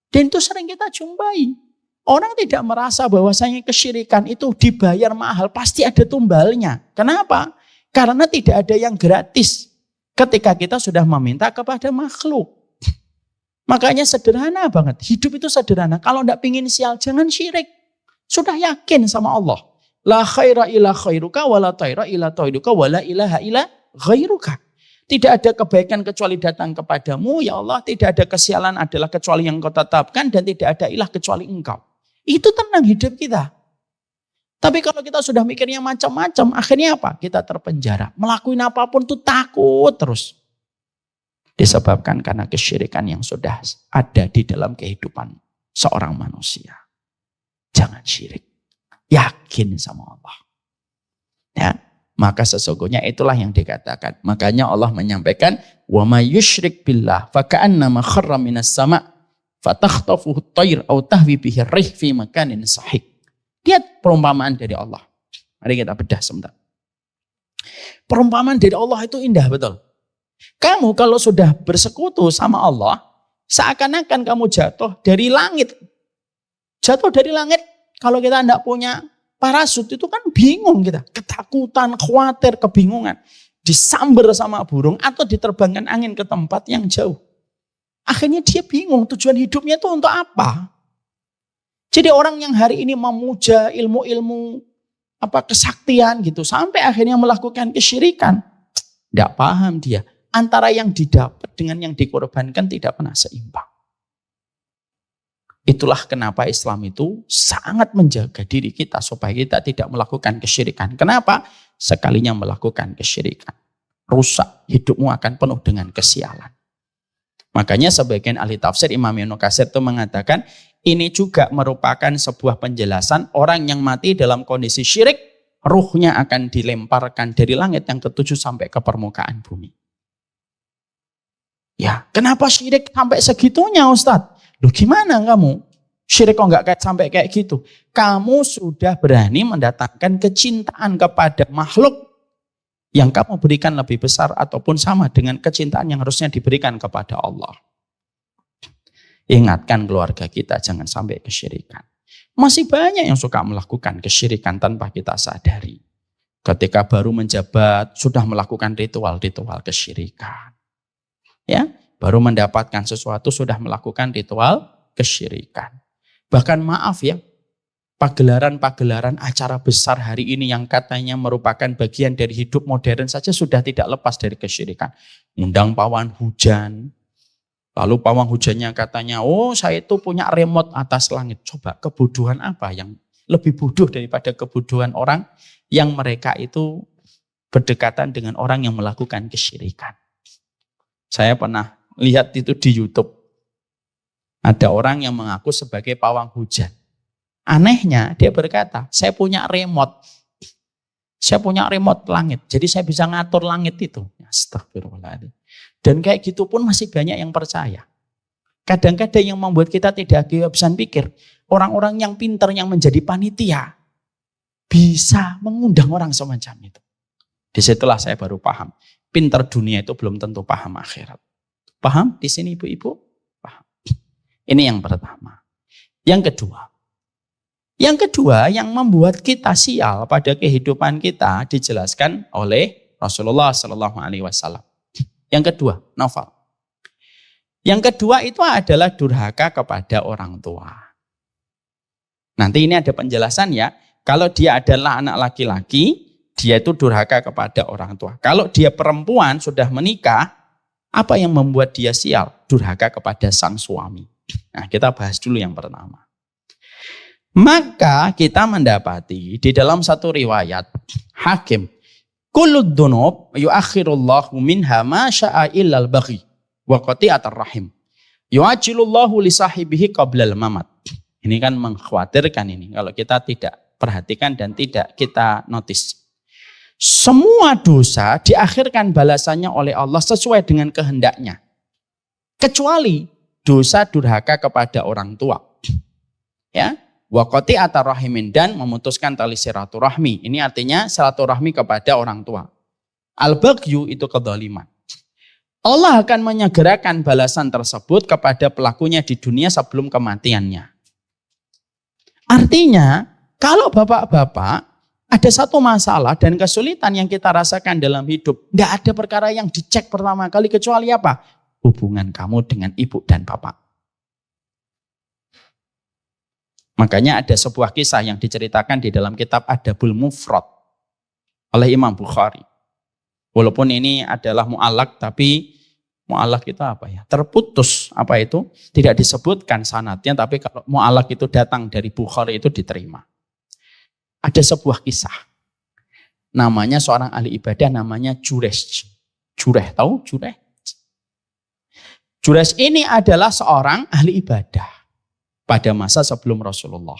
Dan itu sering kita jumpai. Orang tidak merasa bahwasanya kesyirikan itu dibayar mahal, pasti ada tumbalnya. Kenapa? Karena tidak ada yang gratis ketika kita sudah meminta kepada makhluk. Makanya sederhana banget. Hidup itu sederhana. Kalau tidak pingin sial, jangan syirik. Sudah yakin sama Allah. La khaira illa khairuka, wa la taira illa tairuka, wa la ilaha illa ghairuka. Tidak ada kebaikan kecuali datang kepadamu, ya Allah. Tidak ada kesialan adalah kecuali yang kau tetapkan, dan tidak ada ilah kecuali engkau. Itu tenang hidup kita. Tapi kalau kita sudah mikirnya macam-macam, akhirnya apa? Kita terpenjara. Melakukan apapun tuh takut terus. Disebabkan karena kesyirikan yang sudah ada di dalam kehidupan seorang manusia. Jangan syirik. Yakin sama Allah. Ya, maka sesungguhnya itulah yang dikatakan. Makanya Allah menyampaikan, wa may yusyrik billah fa ka'annama kharra minas sama' fatakhtafuhu at-tayr aw tahwi bihi ar-rih fi makanin sahih. Lihat perumpamaan dari Allah. Mari kita bedah sebentar. Perumpamaan dari Allah itu indah betul. Kamu kalau sudah bersekutu sama Allah, seakan-akan kamu jatuh dari langit. Jatuh dari langit, kalau kita tidak punya parasut itu kan bingung kita. Ketakutan, khawatir, kebingungan. Disambar sama burung atau diterbangkan angin ke tempat yang jauh. Akhirnya dia bingung tujuan hidupnya itu untuk apa. Jadi orang yang hari ini memuja ilmu-ilmu kesaktian gitu. Sampai akhirnya melakukan kesyirikan. Tidak paham dia. Antara yang didapat dengan yang dikorbankan tidak pernah seimbang. Itulah kenapa Islam itu sangat menjaga diri kita supaya kita tidak melakukan kesyirikan. Kenapa? Sekalinya melakukan kesyirikan, rusak, hidupmu akan penuh dengan kesialan. Makanya sebagian ahli tafsir Imam Ibnu Katsir itu mengatakan ini juga merupakan sebuah penjelasan orang yang mati dalam kondisi syirik, ruhnya akan dilemparkan dari langit yang ketujuh sampai ke permukaan bumi. Ya, kenapa syirik sampai segitunya Ustadz? Loh gimana kamu? Syirik kok nggak sampai kayak gitu? Kamu sudah berani mendatangkan kecintaan kepada makhluk yang kamu berikan lebih besar ataupun sama dengan kecintaan yang harusnya diberikan kepada Allah. Ingatkan keluarga kita jangan sampai kesyirikan. Masih banyak yang suka melakukan kesyirikan tanpa kita sadari. Ketika baru menjabat sudah melakukan ritual-ritual kesyirikan. Ya, baru mendapatkan sesuatu sudah melakukan ritual kesyirikan. Bahkan maaf ya, pagelaran-pagelaran acara besar hari ini yang katanya merupakan bagian dari hidup modern saja sudah tidak lepas dari kesyirikan. Undang pawang hujan, lalu pawang hujannya katanya, oh saya itu punya remote atas langit. Coba kebodohan apa yang lebih bodoh daripada kebodohan orang yang mereka itu berdekatan dengan orang yang melakukan kesyirikan. Saya pernah lihat itu di YouTube. Ada orang yang mengaku sebagai pawang hujan. Anehnya dia berkata, saya punya remote. Saya punya remote langit. Jadi saya bisa ngatur langit itu. Astagfirullahaladzim. Dan kayak gitu pun masih banyak yang percaya. Kadang-kadang yang membuat kita tidak kehabisan pikir. Orang-orang yang pintar yang menjadi panitia. Bisa mengundang orang semacam itu. Disitulah saya baru paham. Pintar dunia itu belum tentu paham akhirat. Paham di sini ibu-ibu? Paham. Ini yang pertama. Yang kedua yang membuat kita sial pada kehidupan kita dijelaskan oleh Rasulullah SAW. Yang kedua, Novel. Yang kedua itu adalah durhaka kepada orang tua. Nanti ini ada penjelasan ya. Kalau dia adalah anak laki-laki, dia itu durhaka kepada orang tua. Kalau dia perempuan sudah menikah, apa yang membuat dia sial? Durhaka kepada sang suami. Nah, kita bahas dulu yang pertama. Maka kita mendapati di dalam satu riwayat Hakim, kullu dzunub yuakhirullahu minha ma syaa illal baghi wa qati'atar rahim. Yu'ajjilullahu li sahibihi qablal mamat. Ini kan mengkhawatirkan ini kalau kita tidak perhatikan dan tidak kita notice. Semua dosa diakhirkan balasannya oleh Allah sesuai dengan kehendaknya. Kecuali dosa durhaka kepada orang tua. Ya, wa qati'atar rahimin, dan memutuskan tali silaturahmi. Ini artinya silaturahmi kepada orang tua. Al-baghyu itu kedzaliman. Allah akan menyegerakan balasan tersebut kepada pelakunya di dunia sebelum kematiannya. Artinya, kalau bapak-bapak ada satu masalah dan kesulitan yang kita rasakan dalam hidup, nggak ada perkara yang dicek pertama kali kecuali apa? Hubungan kamu dengan ibu dan bapak. Makanya ada sebuah kisah yang diceritakan di dalam kitab Adabul Mufrad oleh Imam Bukhari. Walaupun ini adalah mu'allaq, tapi mu'allaq itu apa ya? Terputus, apa itu? Tidak disebutkan sanadnya, tapi kalau mu'allaq itu datang dari Bukhari itu diterima. Ada sebuah kisah. Namanya seorang ahli ibadah namanya Jurayj. Jurayj, tahu Jurayj? Jurayj ini adalah seorang ahli ibadah pada masa sebelum Rasulullah.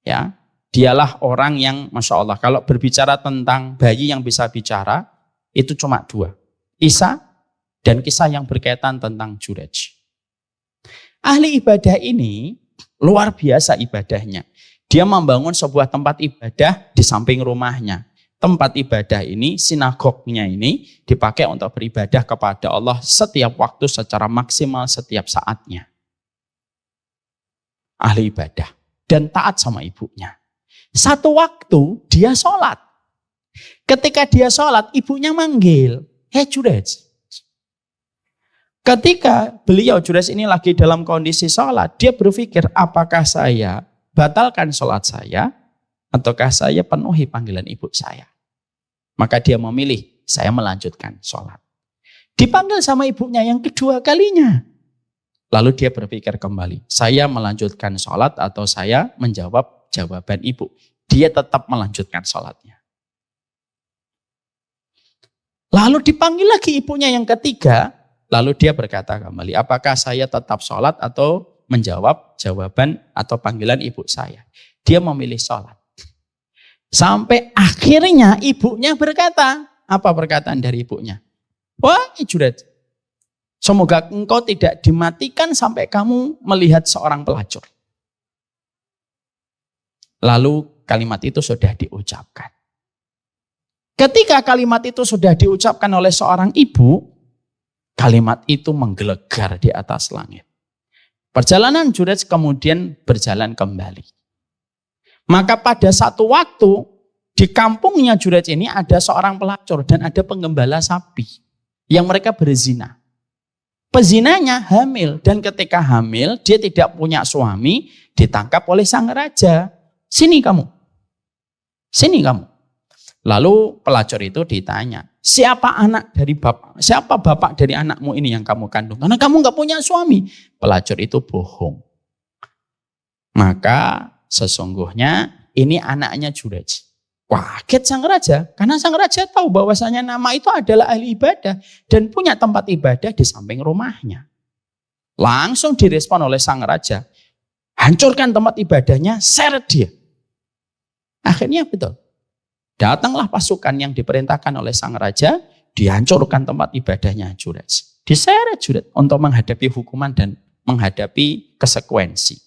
Ya, dialah orang yang Masya Allah, kalau berbicara tentang bayi yang bisa bicara, itu cuma dua. Isa dan kisah yang berkaitan tentang Jurayj. Ahli ibadah ini luar biasa ibadahnya. Dia membangun sebuah tempat ibadah di samping rumahnya. Tempat ibadah ini, sinagognya ini dipakai untuk beribadah kepada Allah setiap waktu secara maksimal setiap saatnya. Ahli ibadah dan taat sama ibunya. Satu waktu dia sholat. Ketika dia sholat, ibunya manggil, "Hei Jurayj." Ketika beliau Jurayj ini lagi dalam kondisi sholat, dia berpikir, apakah saya batalkan sholat saya, ataukah saya penuhi panggilan ibu saya? Maka dia memilih, saya melanjutkan sholat. Dipanggil sama ibunya yang kedua kalinya. Lalu dia berpikir kembali, saya melanjutkan sholat atau saya menjawab jawaban ibu. Dia tetap melanjutkan sholatnya. Lalu dipanggil lagi ibunya yang ketiga, lalu dia berkata kembali, apakah saya tetap sholat atau menjawab jawaban atau panggilan ibu saya? Dia memilih sholat. Sampai akhirnya ibunya berkata, apa perkataan dari ibunya? "Wah Jurayj, semoga engkau tidak dimatikan sampai kamu melihat seorang pelacur." Lalu kalimat itu sudah diucapkan. Ketika kalimat itu sudah diucapkan oleh seorang ibu, kalimat itu menggelegar di atas langit. Perjalanan Jurayj kemudian berjalan kembali. Maka pada satu waktu di kampungnya Jurayj ini ada seorang pelacur dan ada penggembala sapi yang mereka berzina. Pezinanya hamil dan ketika hamil dia tidak punya suami, ditangkap oleh sang raja. "Sini kamu. Sini kamu." Lalu pelacur itu ditanya, siapa bapak dari anakmu ini yang kamu kandung? Karena kamu nggak punya suami. Pelacur itu bohong. Maka sesungguhnya ini anaknya Jurayj. Kaget sang raja, karena sang raja tahu bahwasanya nama itu adalah ahli ibadah dan punya tempat ibadah di samping rumahnya. Langsung direspon oleh sang raja, hancurkan tempat ibadahnya, seret dia. Akhirnya betul. Datanglah pasukan yang diperintahkan oleh sang raja, dihancurkan tempat ibadahnya Jurayj. Diseret Jurayj untuk menghadapi hukuman dan menghadapi konsekuensi.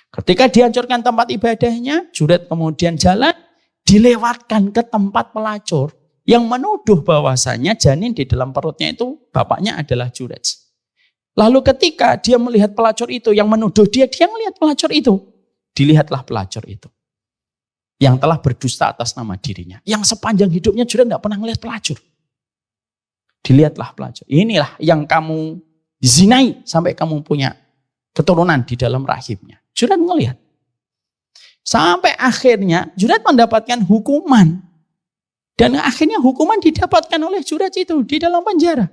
Ketika dihancurkan tempat ibadahnya, Jurayj kemudian jalan, dilewatkan ke tempat pelacur yang menuduh bahwasanya janin di dalam perutnya itu bapaknya adalah Jurayj. Lalu ketika dia melihat pelacur itu yang menuduh dia melihat pelacur itu. Dilihatlah pelacur itu yang telah berdusta atas nama dirinya. Yang sepanjang hidupnya Jurayj tidak pernah melihat pelacur. Dilihatlah pelacur. Inilah yang kamu zinai sampai kamu punya keturunan di dalam rahimnya. Jurayj melihat. Sampai akhirnya Jurayj mendapatkan hukuman. Dan akhirnya hukuman didapatkan oleh Jurayj itu di dalam penjara.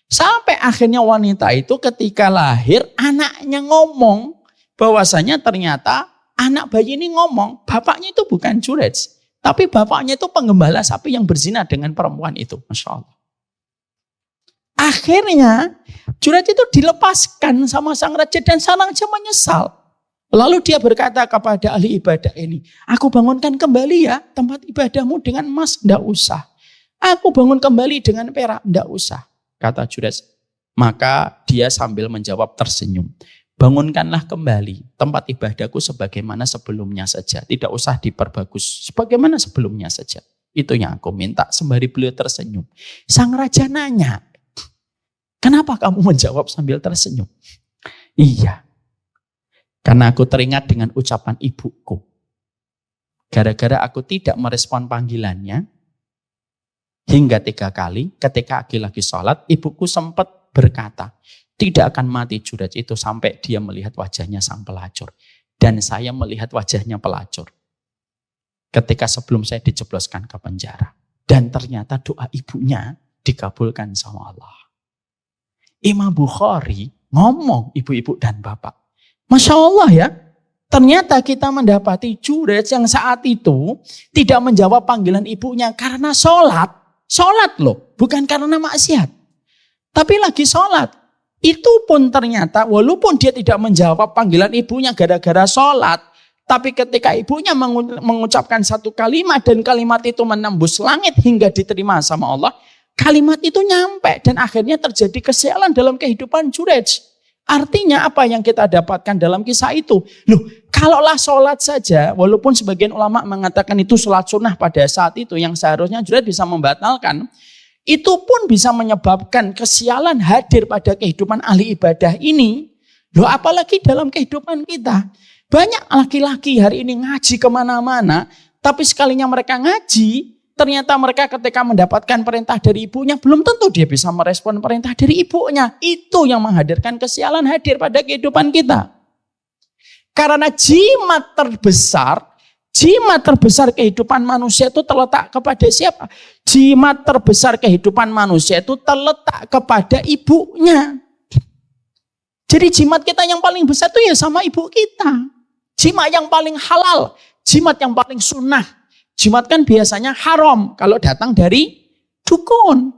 Sampai akhirnya wanita itu ketika lahir anaknya ngomong bahwasanya ternyata anak bayi ini ngomong, bapaknya itu bukan Jurayj, tapi bapaknya itu penggembala sapi yang berzina dengan perempuan itu. Masya Allah. Akhirnya Jurayj itu dilepaskan sama sang raja dan sang raja menyesal. Lalu dia berkata kepada ahli ibadah ini, aku bangunkan kembali ya tempat ibadahmu dengan emas, enggak usah. Aku bangun kembali dengan perak, enggak usah. Kata Jurayj. Maka dia sambil menjawab tersenyum. Bangunkanlah kembali tempat ibadahku sebagaimana sebelumnya saja. Tidak usah diperbagus, sebagaimana sebelumnya saja. Itu yang aku minta. Sembari beliau tersenyum. Sang raja nanya, kenapa kamu menjawab sambil tersenyum? Iya, karena aku teringat dengan ucapan ibuku. Gara-gara aku tidak merespon panggilannya, hingga 3 kali ketika aku lagi sholat, ibuku sempat berkata, tidak akan mati Jurayj itu sampai dia melihat wajahnya sang pelacur. Dan saya melihat wajahnya pelacur ketika sebelum saya dijebloskan ke penjara. Dan ternyata doa ibunya dikabulkan sama Allah. Imam Bukhari ngomong, ibu-ibu dan bapak, Masya Allah ya, ternyata kita mendapati Jurayj yang saat itu tidak menjawab panggilan ibunya karena sholat. Sholat loh, bukan karena maksiat. Tapi lagi sholat. Itu pun ternyata walaupun dia tidak menjawab panggilan ibunya gara-gara sholat. Tapi ketika ibunya mengucapkan satu kalimat dan kalimat itu menembus langit hingga diterima sama Allah. Kalimat itu nyampe dan akhirnya terjadi kesialan dalam kehidupan Jurayj. Artinya apa yang kita dapatkan dalam kisah itu? Loh, kalaulah sholat saja, walaupun sebagian ulama mengatakan itu sholat sunnah pada saat itu yang seharusnya Jurayj bisa membatalkan. Itu pun bisa menyebabkan kesialan hadir pada kehidupan ahli ibadah ini. Loh, apalagi dalam kehidupan kita. Banyak laki-laki hari ini ngaji kemana-mana, tapi sekalinya mereka ngaji, ternyata mereka ketika mendapatkan perintah dari ibunya, belum tentu dia bisa merespon perintah dari ibunya. Itu yang menghadirkan kesialan hadir pada kehidupan kita. Karena jimat terbesar kehidupan manusia itu terletak kepada siapa? Jimat terbesar kehidupan manusia itu terletak kepada ibunya. Jadi jimat kita yang paling besar itu ya sama ibu kita. Jimat yang paling halal, jimat yang paling sunnah. Jimat kan biasanya haram kalau datang dari dukun.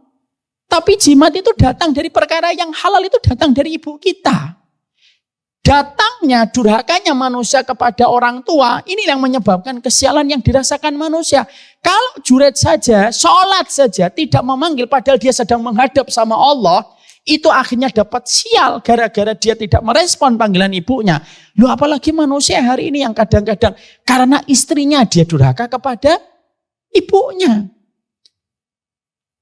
Tapi jimat itu datang dari perkara yang halal, itu datang dari ibu kita. Datangnya, durhakanya manusia kepada orang tua, ini yang menyebabkan kesialan yang dirasakan manusia. Kalau Jurayj saja, sholat saja, tidak memanggil padahal dia sedang menghadap sama Allah, itu akhirnya dapat sial gara-gara dia tidak merespon panggilan ibunya. Loh, apalagi manusia hari ini yang kadang-kadang karena istrinya dia durhaka kepada ibunya.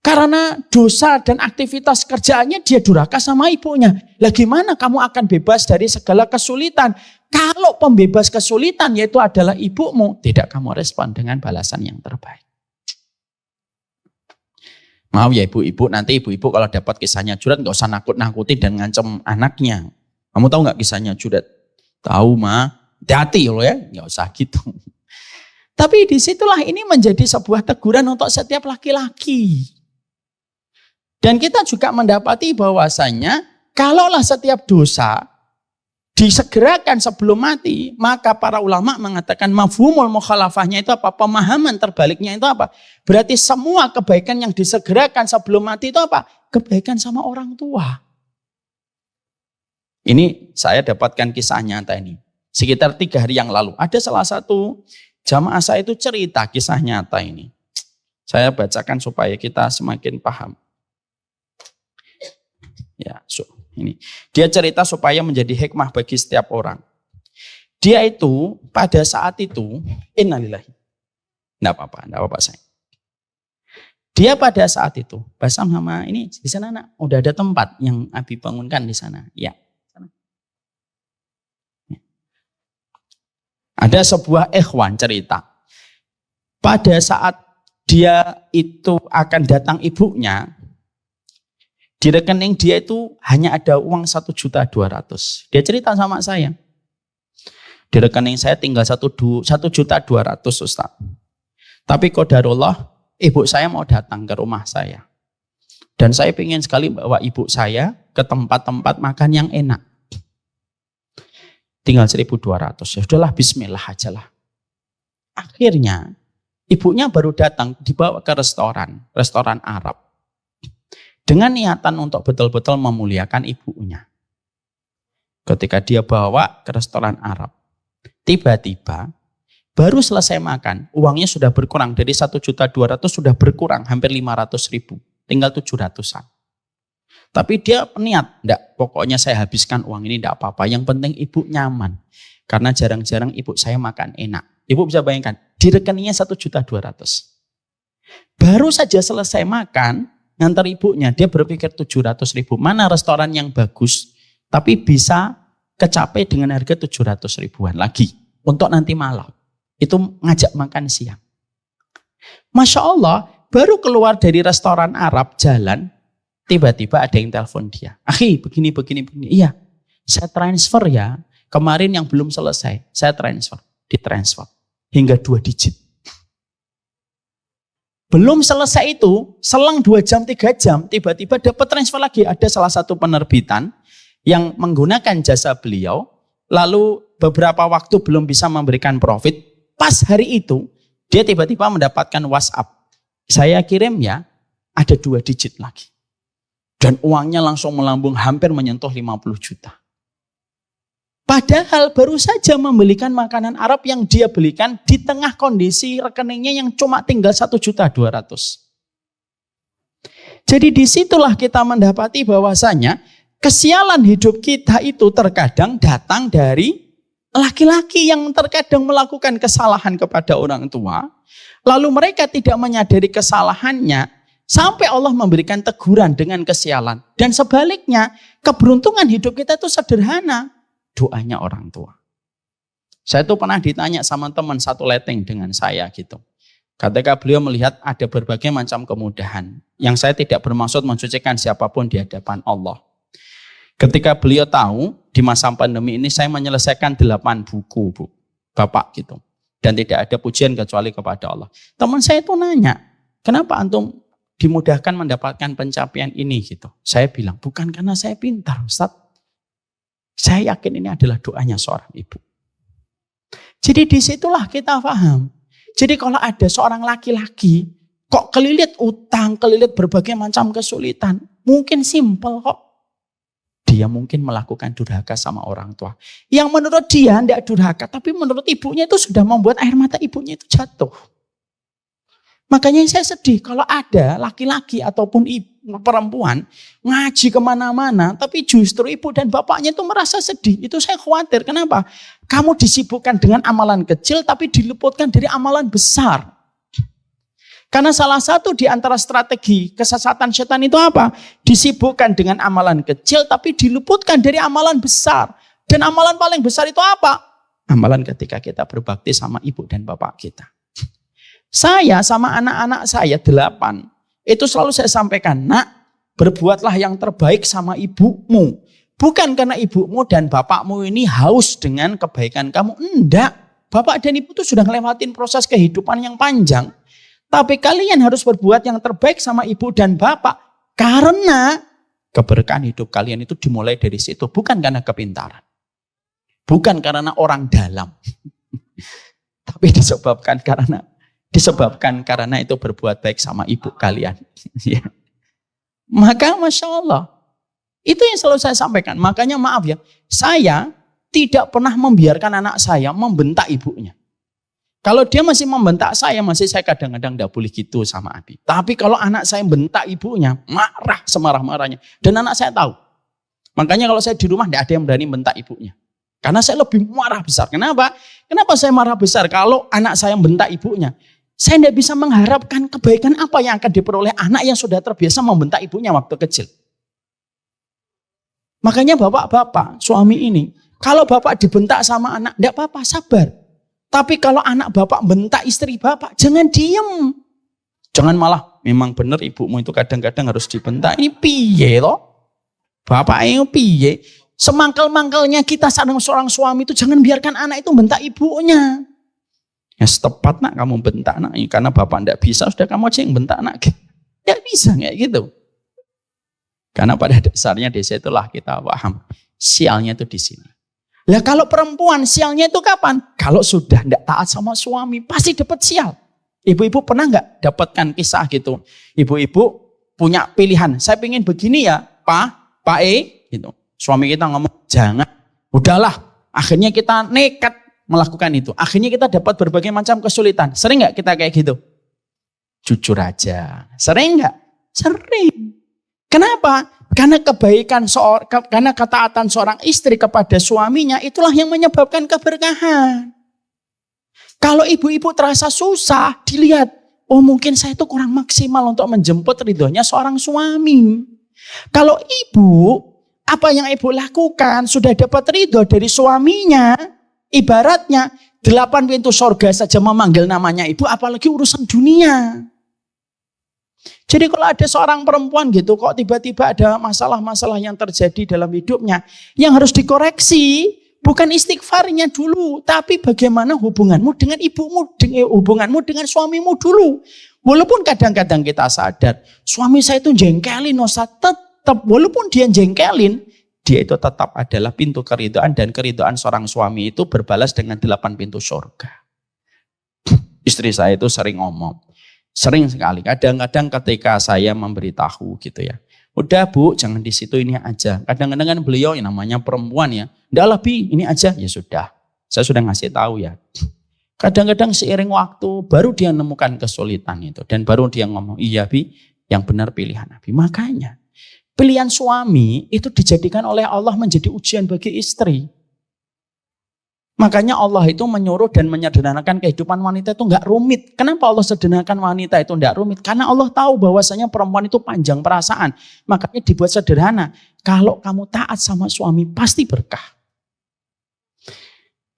Karena dosa dan aktivitas kerjaannya dia durhaka sama ibunya. Lah gimana kamu akan bebas dari segala kesulitan? Kalau pembebas kesulitan yaitu adalah ibumu, tidak kamu respon dengan balasan yang terbaik. Mau ya ibu-ibu, nanti ibu-ibu kalau dapat kisahnya Jurayj gak usah nakut-nakuti dan ngancem anaknya. Kamu tahu gak kisahnya Jurayj? Tahu mah, hati-hati loh ya, gak usah gitu. Tapi disitulah ini menjadi sebuah teguran untuk setiap laki-laki. Dan kita juga mendapati bahwasanya kalaulah setiap dosa disegerakan sebelum mati, maka para ulama mengatakan mafhumul mukhalafahnya itu apa? Pemahaman terbaliknya itu apa? Berarti semua kebaikan yang disegerakan sebelum mati itu apa? Kebaikan sama orang tua. Ini saya dapatkan kisah nyata ini. Sekitar 3 hari yang lalu ada salah satu jamaah saya itu cerita kisah nyata ini. Saya bacakan supaya kita semakin paham. Ya, ini. Dia cerita supaya menjadi hikmah bagi setiap orang. Dia itu pada saat itu, innalillahi. Enggak apa-apa saya. Dia pada saat itu, Basam sama ini di sana nak, udah ada tempat yang Abi bangunkan di sana. Ya. Ada sebuah ikhwan cerita. Pada saat dia itu akan datang ibunya, di rekening dia itu hanya ada uang 1.200.000. Dia cerita sama saya. Di rekening saya tinggal 1.200.000 Ustaz. Tapi qadarullah ibu saya mau datang ke rumah saya. Dan saya ingin sekali bawa ibu saya ke tempat-tempat makan yang enak. Tinggal 1.200. Ya sudahlah bismillah aja lah. Akhirnya ibunya baru datang dibawa ke restoran Arab. Dengan niatan untuk betul-betul memuliakan ibunya. Ketika dia bawa ke restoran Arab. Tiba-tiba baru selesai makan, uangnya sudah berkurang dari 1.200.000 sudah berkurang hampir 500.000, tinggal 700-an. Tapi dia niat, enggak, pokoknya saya habiskan uang ini enggak apa-apa, yang penting ibu nyaman. Karena jarang-jarang ibu saya makan enak. Ibu bisa bayangkan, di rekeningnya 1.200.000. Baru saja selesai makan, ngantar ibunya, dia berpikir 700.000, mana restoran yang bagus, tapi bisa kecapai dengan harga 700.000-an lagi untuk nanti malam. Itu ngajak makan siang. Masya Allah, baru keluar dari restoran Arab jalan, tiba-tiba ada yang telepon dia. Akhi, begini. Iya, saya transfer ya. Kemarin yang belum selesai, saya transfer. Ditransfer. Hingga 2 digit. Belum selesai itu, selang 2 jam, 3 jam, tiba-tiba dapat transfer lagi. Ada salah satu penerbitan yang menggunakan jasa beliau, lalu beberapa waktu belum bisa memberikan profit, pas hari itu dia tiba-tiba mendapatkan WhatsApp. Saya kirim ya, ada 2 digit lagi. Dan uangnya langsung melambung hampir menyentuh 50 juta. Padahal baru saja membelikan makanan Arab yang dia belikan di tengah kondisi rekeningnya yang cuma tinggal 1.200.000. Jadi disitulah kita mendapati bahwasanya kesialan hidup kita itu terkadang datang dari laki-laki yang terkadang melakukan kesalahan kepada orang tua. Lalu mereka tidak menyadari kesalahannya sampai Allah memberikan teguran dengan kesialan. Dan sebaliknya keberuntungan hidup kita itu sederhana. Doanya orang tua. Saya tuh pernah ditanya sama teman satu leteng dengan saya gitu. Ketika beliau melihat ada berbagai macam kemudahan. Yang saya tidak bermaksud mensucikan siapapun di hadapan Allah. Ketika beliau tahu di masa pandemi ini saya menyelesaikan 8 buku, Bu. Bapak gitu. Dan tidak ada pujian kecuali kepada Allah. Teman saya itu nanya, kenapa antum dimudahkan mendapatkan pencapaian ini gitu. Saya bilang, bukan karena saya pintar, Ustaz. Saya yakin ini adalah doanya seorang ibu. Jadi disitulah kita paham. Jadi kalau ada seorang laki-laki kok kelilit utang, kelilit berbagai macam kesulitan, mungkin simpel kok. Dia mungkin melakukan durhaka sama orang tua. Yang menurut dia tidak durhaka, tapi menurut ibunya itu sudah membuat air mata ibunya itu jatuh. Makanya saya sedih kalau ada laki-laki ataupun perempuan ngaji kemana-mana, tapi justru ibu dan bapaknya itu merasa sedih. Itu saya khawatir. Kenapa? Kamu disibukkan dengan amalan kecil, tapi diluputkan dari amalan besar. Karena salah satu di antara strategi kesesatan setan itu apa? Disibukkan dengan amalan kecil tapi diluputkan dari amalan besar. Dan amalan paling besar itu apa? Amalan ketika kita berbakti sama ibu dan bapak kita. Saya sama anak-anak saya 8, itu selalu saya sampaikan, nak, berbuatlah yang terbaik sama ibumu. Bukan karena ibumu dan bapakmu ini haus dengan kebaikan kamu. Enggak, bapak dan ibu itu sudah ngelewatin proses kehidupan yang panjang. Tapi kalian harus berbuat yang terbaik sama ibu dan bapak. Karena keberkahan hidup kalian itu dimulai dari situ. Bukan karena kepintaran. Bukan karena orang dalam. Tapi disebabkan karena itu berbuat baik sama ibu kalian. Maka Masya Allah. Itu yang selalu saya sampaikan. Makanya maaf ya. Saya tidak pernah membiarkan anak saya membentak ibunya. Kalau dia masih membentak saya kadang-kadang tidak boleh gitu sama Abi. Tapi kalau anak saya bentak ibunya, marah semarah-marahnya. Dan anak saya tahu. Makanya kalau saya di rumah tidak ada yang berani bentak ibunya. Karena saya lebih marah besar. Kenapa? Kenapa saya marah besar? Kalau anak saya bentak ibunya, saya tidak bisa mengharapkan kebaikan apa yang akan diperoleh anak yang sudah terbiasa membentak ibunya waktu kecil. Makanya bapak-bapak, suami ini, kalau bapak dibentak sama anak, tidak apa-apa, sabar. Tapi kalau anak bapak bentak istri bapak, jangan diem. Jangan malah, memang benar ibumu itu kadang-kadang harus dibentak. Ini piye loh? Bapak ini piye? Semangkal-mangkalnya kita seorang suami itu jangan biarkan anak itu bentak ibunya. Ya setepat nak kamu bentak anak, karena bapak tidak bisa, sudah kamu aja yang bentak anak. Tidak bisa kayak gitu. Karena pada dasarnya di situlah kita paham. Sialnya itu di sini. Lah kalau perempuan sialnya itu kapan? Kalau sudah tidak taat sama suami, pasti dapat sial. Ibu-ibu pernah nggak dapatkan kisah gitu? Ibu-ibu punya pilihan, saya pengen begini ya, Pak E, gitu. Suami kita ngomong, jangan, udahlah. Akhirnya kita nekat melakukan itu. Akhirnya kita dapat berbagai macam kesulitan. Sering nggak kita kayak gitu? Jujur aja. Sering nggak? Sering. Kenapa? Karena karena ketaatan seorang istri kepada suaminya itulah yang menyebabkan keberkahan. Kalau ibu-ibu terasa susah, dilihat, oh mungkin saya itu kurang maksimal untuk menjemput ridhonya seorang suami. Kalau ibu, apa yang ibu lakukan sudah dapat ridho dari suaminya, ibaratnya 8 pintu surga saja memanggil namanya ibu, apalagi urusan dunia. Jadi kalau ada seorang perempuan gitu, kok tiba-tiba ada masalah-masalah yang terjadi dalam hidupnya, yang harus dikoreksi, bukan istighfarnya dulu, tapi bagaimana hubunganmu dengan ibumu, hubunganmu dengan suamimu dulu. Walaupun kadang-kadang kita sadar, suami saya itu jengkelin, tetap walaupun dia jengkelin, dia itu tetap adalah pintu keridhaan, dan keridhaan seorang suami itu berbalas dengan 8 pintu surga. Istri saya itu sering ngomong, sering sekali, kadang-kadang ketika saya memberitahu gitu ya, udah Bu, jangan di situ, ini aja. Kadang-kadang kan beliau yang namanya perempuan ya, udah lebih, ini aja, ya sudah. Saya sudah ngasih tahu ya. Kadang-kadang seiring waktu baru dia menemukan kesulitan itu, dan baru dia ngomong, iya Bi, yang benar pilihan Abi. Makanya pilihan suami itu dijadikan oleh Allah menjadi ujian bagi istri. Makanya Allah itu menyuruh dan menyederhanakan kehidupan wanita itu enggak rumit. Kenapa Allah sederhanakan wanita itu enggak rumit? Karena Allah tahu bahwasanya perempuan itu panjang perasaan. Makanya dibuat sederhana. Kalau kamu taat sama suami pasti berkah.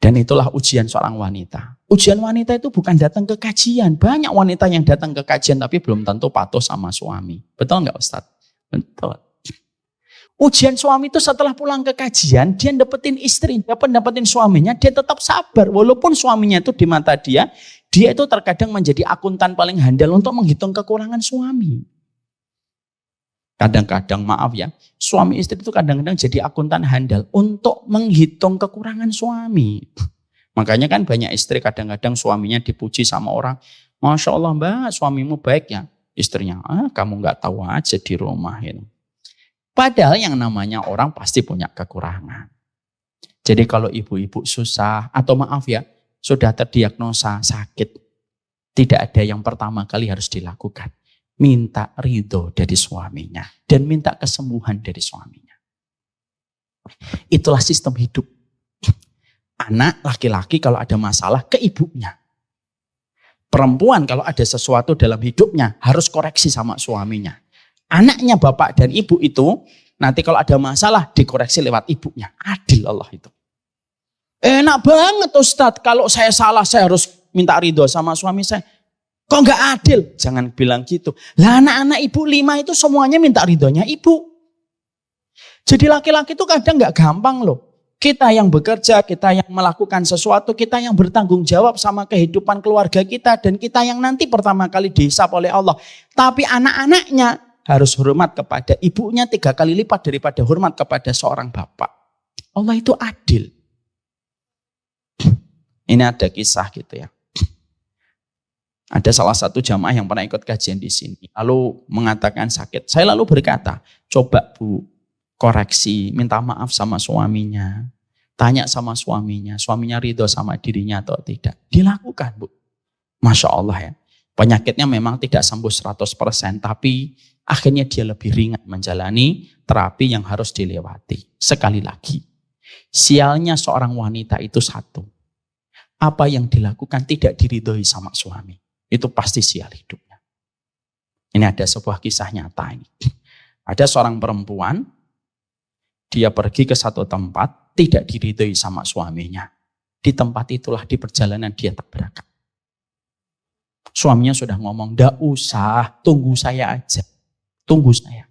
Dan itulah ujian seorang wanita. Ujian wanita itu bukan datang ke kajian. Banyak wanita yang datang ke kajian tapi belum tentu patuh sama suami. Betul enggak Ustadz? Betul. Ujian suami itu setelah pulang ke kajian, dia dapetin istri, dapetin suaminya, dia tetap sabar. Walaupun suaminya itu di mata dia itu terkadang menjadi akuntan paling handal untuk menghitung kekurangan suami. Kadang-kadang maaf ya, suami istri itu kadang-kadang jadi akuntan handal untuk menghitung kekurangan suami. Makanya kan banyak istri kadang-kadang suaminya dipuji sama orang, Masya Allah Mbak, suamimu baik ya. Istrinya, kamu gak tahu aja di rumah itu. Padahal yang namanya orang pasti punya kekurangan. Jadi kalau ibu-ibu susah atau maaf ya, sudah terdiagnosa sakit, tidak ada yang pertama kali harus dilakukan. Minta ridho dari suaminya dan minta kesembuhan dari suaminya. Itulah sistem hidup. Anak laki-laki kalau ada masalah ke ibunya. Perempuan kalau ada sesuatu dalam hidupnya harus koreksi sama suaminya. Anaknya bapak dan ibu itu nanti kalau ada masalah dikoreksi lewat ibunya. Adil Allah itu. Enak banget Ustadz, kalau saya salah saya harus minta ridho sama suami saya. Kok nggak adil? Jangan bilang gitu. Lah anak-anak ibu 5 itu semuanya minta ridhonya ibu. Jadi laki-laki itu kadang nggak gampang loh. Kita yang bekerja, kita yang melakukan sesuatu, kita yang bertanggung jawab sama kehidupan keluarga kita, dan kita yang nanti pertama kali dihisap oleh Allah. Tapi anak-anaknya harus hormat kepada ibunya 3 kali lipat daripada hormat kepada seorang bapak. Allah itu adil. Ini ada kisah gitu ya. Ada salah satu jamaah yang pernah ikut kajian di sini. Lalu mengatakan sakit. Saya lalu berkata, coba Bu, koreksi, minta maaf sama suaminya. Tanya sama suaminya ridho sama dirinya atau tidak. Dilakukan Bu. Masya Allah ya. Penyakitnya memang tidak sembuh 100%, tapi akhirnya dia lebih ringan menjalani terapi yang harus dilewati. Sekali lagi, sialnya seorang wanita itu satu. Apa yang dilakukan tidak diridhoi sama suami. Itu pasti sial hidupnya. Ini ada sebuah kisah nyata ini. Ada seorang perempuan, dia pergi ke satu tempat, tidak diridhoi sama suaminya. Di tempat itulah, di perjalanan dia tabrakan. Suaminya sudah ngomong, ndak usah, tunggu saya aja. Tunggu saya.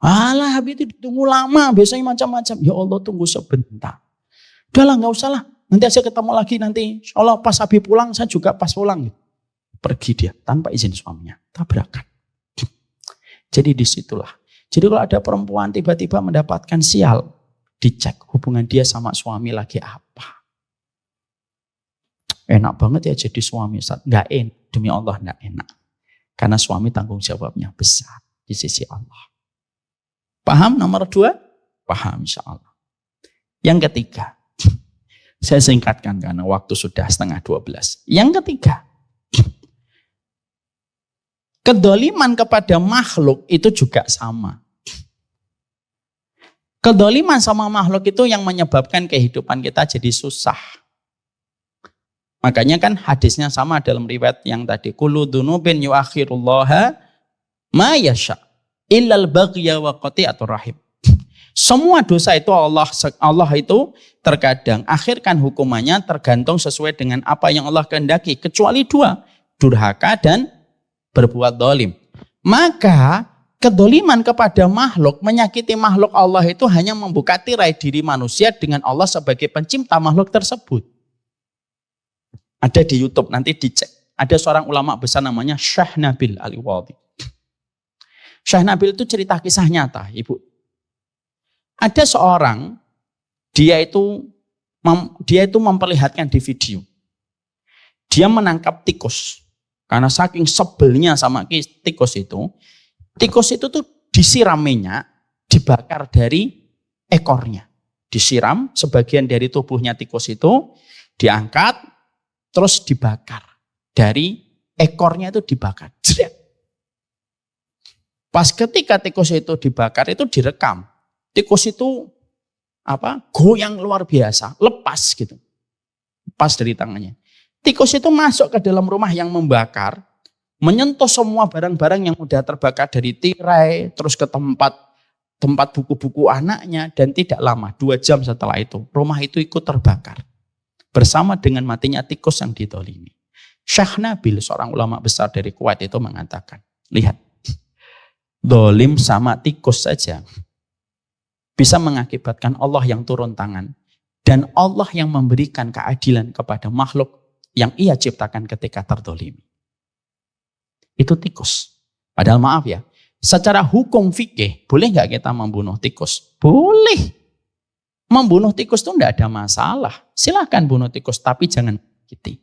Alah Habib itu tunggu lama, biasanya macam-macam. Ya Allah tunggu sebentar. Udahlah gak usah lah, nanti aja ketemu lagi nanti. Insya Allah pas Habib pulang, saya juga pas pulang. Pergi dia tanpa izin suaminya, tabrakan. Jadi disitulah. Jadi kalau ada perempuan tiba-tiba mendapatkan sial, dicek hubungan dia sama suami lagi apa. Enak banget ya jadi suami Ustaz. Gak enak, demi Allah gak enak. Karena suami tanggung jawabnya besar di sisi Allah. Paham nomor 2? Paham insya Allah. Yang ketiga, Saya singkatkan karena waktu sudah 11:30. Yang ketiga, kedoliman kepada makhluk itu juga sama. Kedoliman sama makhluk itu yang menyebabkan kehidupan kita jadi susah. Makanya kan hadisnya sama dalam riwayat yang tadi. Kullu dzunubin yuakhirullaha ma yasha illal baghya wa qati'atur rahim. Semua dosa itu Allah itu terkadang akhirkan hukumannya tergantung sesuai dengan apa yang Allah kehendaki. Kecuali dua, durhaka dan berbuat dolim. Maka kedoliman kepada makhluk, menyakiti makhluk Allah itu hanya membuka tirai diri manusia dengan Allah sebagai pencipta makhluk tersebut. Ada di YouTube, nanti dicek. Ada seorang ulama besar namanya Syekh Nabil Al-Iwadhi. Syekh Nabil itu cerita kisah nyata, Ibu. Ada seorang, dia itu memperlihatkan di video. Dia menangkap tikus. Karena saking sebelnya sama tikus itu tuh disiram minyak, dibakar dari ekornya. Disiram, sebagian dari tubuhnya tikus itu diangkat, terus dibakar. Dari ekornya itu dibakar. Pas ketika tikus itu dibakar itu direkam. Tikus itu goyang luar biasa, lepas gitu. Lepas dari tangannya. Tikus itu masuk ke dalam rumah yang membakar, menyentuh semua barang-barang yang udah terbakar dari tirai, terus ke tempat buku-buku anaknya, dan tidak lama, 2 jam setelah itu, rumah itu ikut terbakar. Bersama dengan matinya tikus yang didolimi. Syekh Nabil, seorang ulama besar dari Kuwait itu mengatakan, lihat, dolim sama tikus saja bisa mengakibatkan Allah yang turun tangan dan Allah yang memberikan keadilan kepada makhluk yang ia ciptakan ketika terdolimi. Itu tikus. Padahal maaf ya, secara hukum fikih boleh nggak kita membunuh tikus? Boleh. Membunuh tikus itu tidak ada masalah. Silahkan bunuh tikus, tapi jangan menyakiti.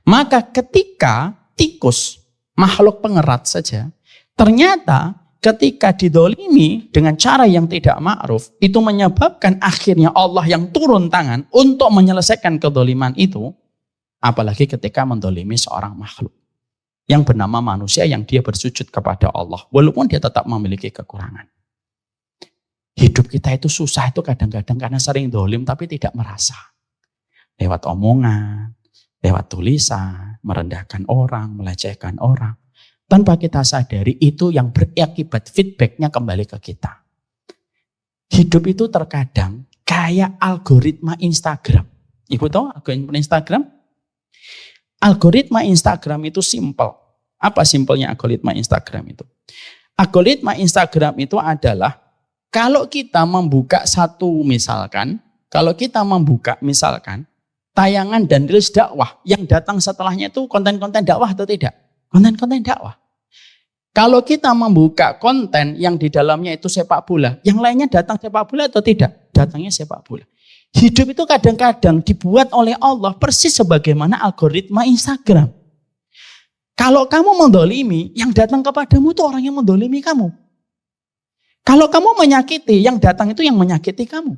Maka ketika tikus, makhluk pengerat saja, ternyata ketika didolimi dengan cara yang tidak ma'ruf, itu menyebabkan akhirnya Allah yang turun tangan untuk menyelesaikan kedoliman itu, apalagi ketika mendolimi seorang makhluk yang bernama manusia yang dia bersujud kepada Allah, walaupun dia tetap memiliki kekurangan. Hidup kita itu susah itu kadang-kadang karena sering dolim tapi tidak merasa. Lewat omongan, lewat tulisan, merendahkan orang, melecehkan orang. Tanpa kita sadari itu yang berakibat feedbacknya kembali ke kita. Hidup itu terkadang kayak algoritma Instagram. Ibu tahu algoritma Instagram? Algoritma Instagram itu simple. Apa simpelnya algoritma Instagram itu? Algoritma Instagram itu adalah kalau kita membuka misalkan tayangan dan reels dakwah yang datang setelahnya itu konten-konten dakwah atau tidak? Konten-konten dakwah. Kalau kita membuka konten yang di dalamnya itu sepak bola, yang lainnya datang sepak bola atau tidak? Datangnya sepak bola. Hidup itu kadang-kadang dibuat oleh Allah persis sebagaimana algoritma Instagram. Kalau kamu mendolimi, yang datang kepadamu itu orang yang mendolimi kamu. Kalau kamu menyakiti, yang datang itu yang menyakiti kamu.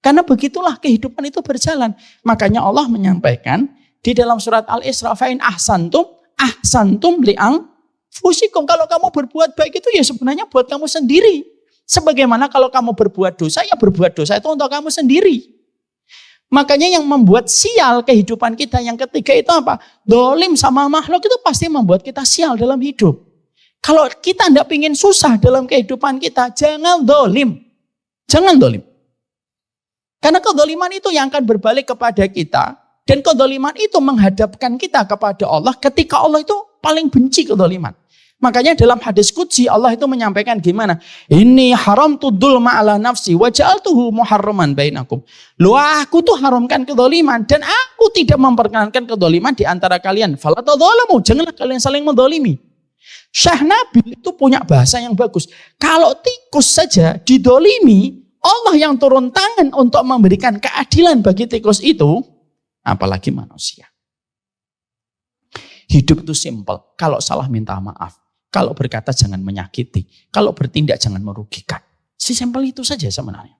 Karena begitulah kehidupan itu berjalan. Makanya Allah menyampaikan di dalam surat Al-Isra, fa'in ahsantum li'ang fusikum. Kalau kamu berbuat baik itu ya sebenarnya buat kamu sendiri. Sebagaimana kalau kamu berbuat dosa, ya berbuat dosa itu untuk kamu sendiri. Makanya yang membuat sial kehidupan kita yang ketiga itu apa? Dolim sama makhluk itu pasti membuat kita sial dalam hidup. Kalau kita tidak ingin susah dalam kehidupan kita, jangan dolim. Jangan dolim. Karena kedoliman itu yang akan berbalik kepada kita. Dan kedoliman itu menghadapkan kita kepada Allah ketika Allah itu paling benci kedoliman. Makanya dalam hadis qudsi Allah itu menyampaikan gimana? Ini haramtu dzulma ala nafsi wa ja'altuhu muharraman bainakum. Loh, aku tuh haramkan kedoliman dan aku tidak memperkenankan kedoliman di antara kalian. Fala tadzalamu, janganlah kalian saling mendolimi. Syekh Nabil itu punya bahasa yang bagus. Kalau tikus saja didolimi, Allah yang turun tangan untuk memberikan keadilan bagi tikus itu, apalagi manusia. Hidup itu simpel. Kalau salah minta maaf. Kalau berkata jangan menyakiti. Kalau bertindak jangan merugikan. Simpel itu saja sebenarnya.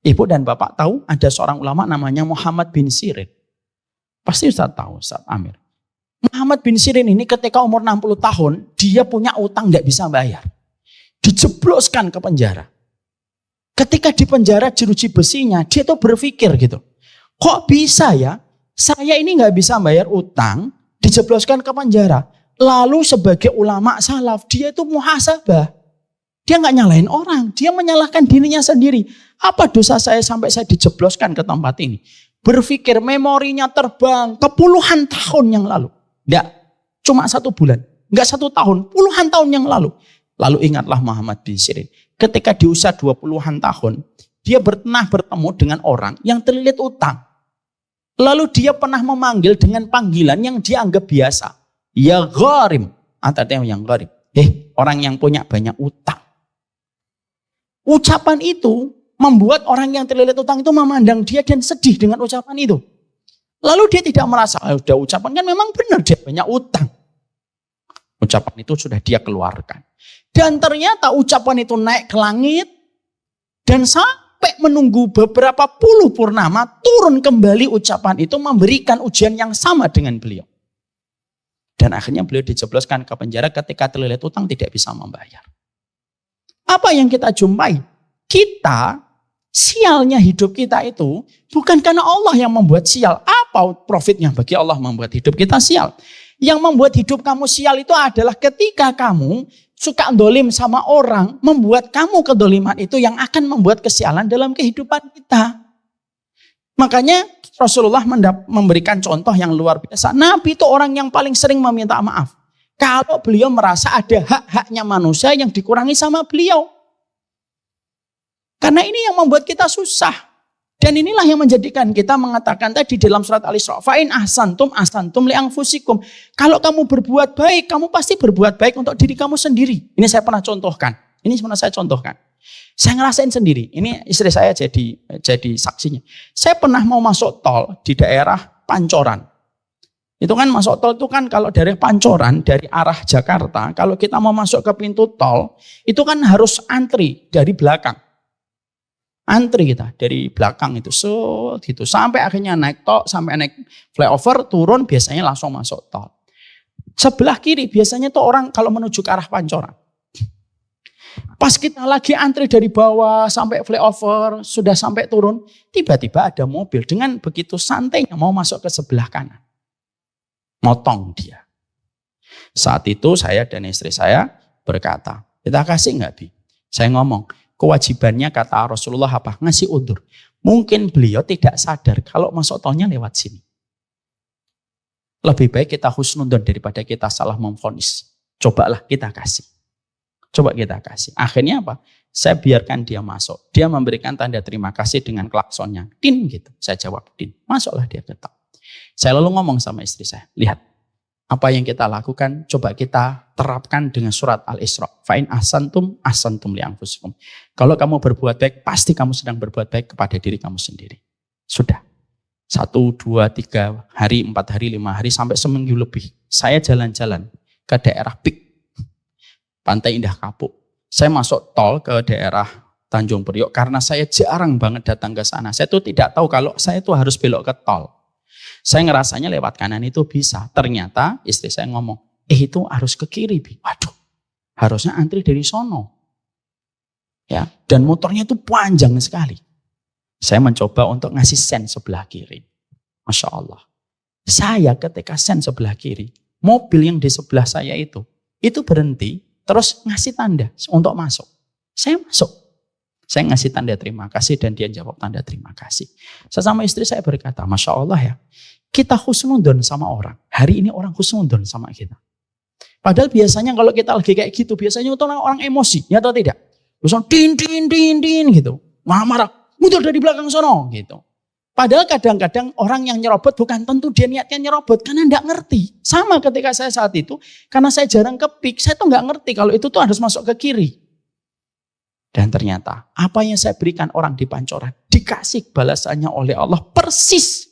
Ibu dan Bapak tahu ada seorang ulama namanya Muhammad bin Sirin. Pasti Ustaz tahu, Ustaz Amir. Muhammad bin Sirin ini ketika umur 60 tahun, dia punya utang tidak bisa bayar. Dijebloskan ke penjara. Ketika di penjara jeruji besinya, dia tuh berpikir gitu. Kok bisa ya, saya ini nggak bisa bayar utang, dijebloskan ke penjara. Lalu sebagai ulama salaf, dia itu muhasabah. Dia nggak nyalahin orang, dia menyalahkan dirinya sendiri. Apa dosa saya sampai saya dijebloskan ke tempat ini? Berpikir memorinya terbang ke puluhan tahun yang lalu. Enggak, cuma 1 bulan. Enggak 1 tahun, puluhan tahun yang lalu. Lalu ingatlah Muhammad bin Sirin. Ketika di usia 20-an tahun, dia pernah bertemu dengan orang yang terlilit utang. Lalu dia pernah memanggil dengan panggilan yang dianggap biasa. Ya gharim. Atau yang gharim. Orang yang punya banyak utang. Ucapan itu membuat orang yang terlilit utang itu memandang dia dan sedih dengan ucapan itu. Lalu dia tidak merasa, udah ucapan kan memang benar dia banyak utang. Ucapan itu sudah dia keluarkan. Dan ternyata ucapan itu naik ke langit. Dan sampai menunggu beberapa puluh purnama turun kembali ucapan itu memberikan ujian yang sama dengan beliau. Dan akhirnya beliau dijebloskan ke penjara ketika terlilit utang tidak bisa membayar. Apa yang kita jumpai? Kita, sialnya hidup kita itu bukan karena Allah yang membuat sial. Apa profitnya bagi Allah membuat hidup kita sial? Yang membuat hidup kamu sial itu adalah ketika kamu suka dolim sama orang, membuat kamu kedoliman itu yang akan membuat kesialan dalam kehidupan kita. Makanya Rasulullah memberikan contoh yang luar biasa. Nabi itu orang yang paling sering meminta maaf. Kalau beliau merasa ada hak-haknya manusia yang dikurangi sama beliau. Karena ini yang membuat kita susah. Dan inilah yang menjadikan kita mengatakan tadi dalam surat Al-Isra. Fa'in ahsantum li anfusikum. Kalau kamu berbuat baik, kamu pasti berbuat baik untuk diri kamu sendiri. Ini saya pernah contohkan. Saya ngerasain sendiri. Ini istri saya jadi saksinya. Saya pernah mau masuk tol di daerah Pancoran. Itu kan masuk tol itu kan kalau dari Pancoran, dari arah Jakarta, kalau kita mau masuk ke pintu tol, itu kan harus antri dari belakang. Antri kita dari belakang itu gitu. Sampai akhirnya naik tol, sampai naik flyover, turun biasanya langsung masuk tol. Sebelah kiri biasanya tuh orang kalau menuju ke arah Pancoran. Pas kita lagi antri dari bawah sampai flyover, sudah sampai turun, tiba-tiba ada mobil dengan begitu santainya mau masuk ke sebelah kanan. Motong dia. Saat itu saya dan istri saya berkata, kita kasih nggak Bi? Saya ngomong, kewajibannya kata Rasulullah apa? Ngasih udzur. Mungkin beliau tidak sadar kalau masuk tolnya lewat sini. Lebih baik kita husnudon daripada kita salah memvonis. Cobalah kita kasih. Coba kita kasih. Akhirnya apa? Saya biarkan dia masuk. Dia memberikan tanda terima kasih dengan klaksonnya. Din gitu. Saya jawab din. Masuklah dia ke tol. Saya lalu ngomong sama istri saya, lihat apa yang kita lakukan, coba kita terapkan dengan surat Al-Isra. Fa'in ahsantum li anfusikum. Kalau kamu berbuat baik, pasti kamu sedang berbuat baik kepada diri kamu sendiri. Sudah. 1, 2, 3 hari, 4 hari, 5 hari, sampai seminggu lebih. Saya jalan-jalan ke daerah Pik, Pantai Indah Kapuk. Saya masuk tol ke daerah Tanjung Priok karena saya jarang banget datang ke sana. Saya tuh tidak tahu kalau saya tuh harus belok ke tol. Saya ngerasanya lewat kanan itu bisa. Ternyata istri saya ngomong, itu harus ke kiri. Waduh, harusnya antri dari sono. Ya, dan motornya itu panjang sekali. Saya mencoba untuk ngasih sen sebelah kiri. Masya Allah. Saya ketika sen sebelah kiri, mobil yang di sebelah saya itu berhenti, terus ngasih tanda untuk masuk. Saya masuk. Saya ngasih tanda terima kasih dan dia jawab tanda terima kasih. Sesama istri saya berkata, Masya Allah ya, kita husnudon sama orang. Hari ini orang husnudon sama kita. Padahal biasanya kalau kita lagi kayak gitu, biasanya itu orang emosi, ya atau tidak? Terus din gitu, marah-marah, mundur dari belakang sono gitu. Padahal kadang-kadang orang yang nyerobot bukan tentu dia niatnya nyerobot, karena enggak ngerti. Sama ketika saya saat itu, karena saya jarang ke Pik, saya tuh enggak ngerti kalau itu tuh harus masuk ke kiri. Dan ternyata apa yang saya berikan orang di Pancoran dikasih balasannya oleh Allah persis.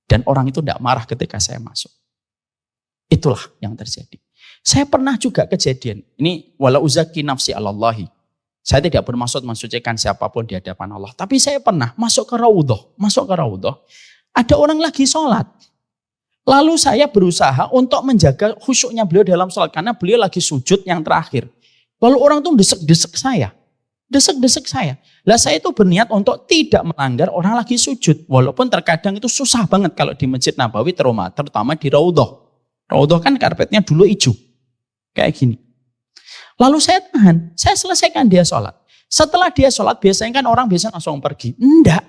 Dan orang itu tidak marah ketika saya masuk. Itulah yang terjadi. Saya pernah juga kejadian. Ini wala uzaki nafsi alallahi. Saya tidak bermaksud mensucikan siapapun di hadapan Allah. Tapi saya pernah masuk ke raudhah. Ada orang lagi sholat. Lalu saya berusaha untuk menjaga khusyuknya beliau dalam sholat. Karena beliau lagi sujud yang terakhir. Lalu orang itu desek-desek saya. Lah saya itu berniat untuk tidak melanggar orang lagi sujud. Walaupun terkadang itu susah banget kalau di Masjid Nabawi terutama di raudhah. Raudhah kan karpetnya dulu hijau. Kayak gini. Lalu saya tahan, saya selesaikan dia sholat. Setelah dia sholat, biasanya kan orang biasa langsung pergi. Enggak,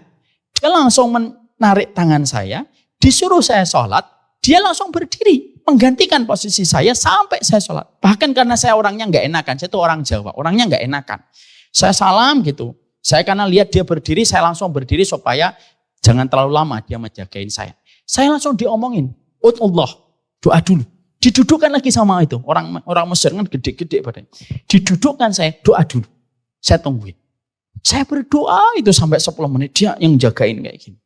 dia langsung menarik tangan saya, disuruh saya sholat, dia langsung berdiri, menggantikan posisi saya sampai saya sholat. Bahkan karena saya orangnya nggak enakan, saya itu orang Jawa, orangnya nggak enakan. Saya salam gitu, saya karena lihat dia berdiri, saya langsung berdiri supaya jangan terlalu lama dia menjagain saya. Saya langsung diomongin, Allah, doa dulu. Didudukkan lagi sama itu. Orang Mesir kan gede-gede badannya. Didudukkan saya, doa dulu. Saya tungguin. Saya berdoa itu sampai 10 menit. Dia yang jagain kayak gini.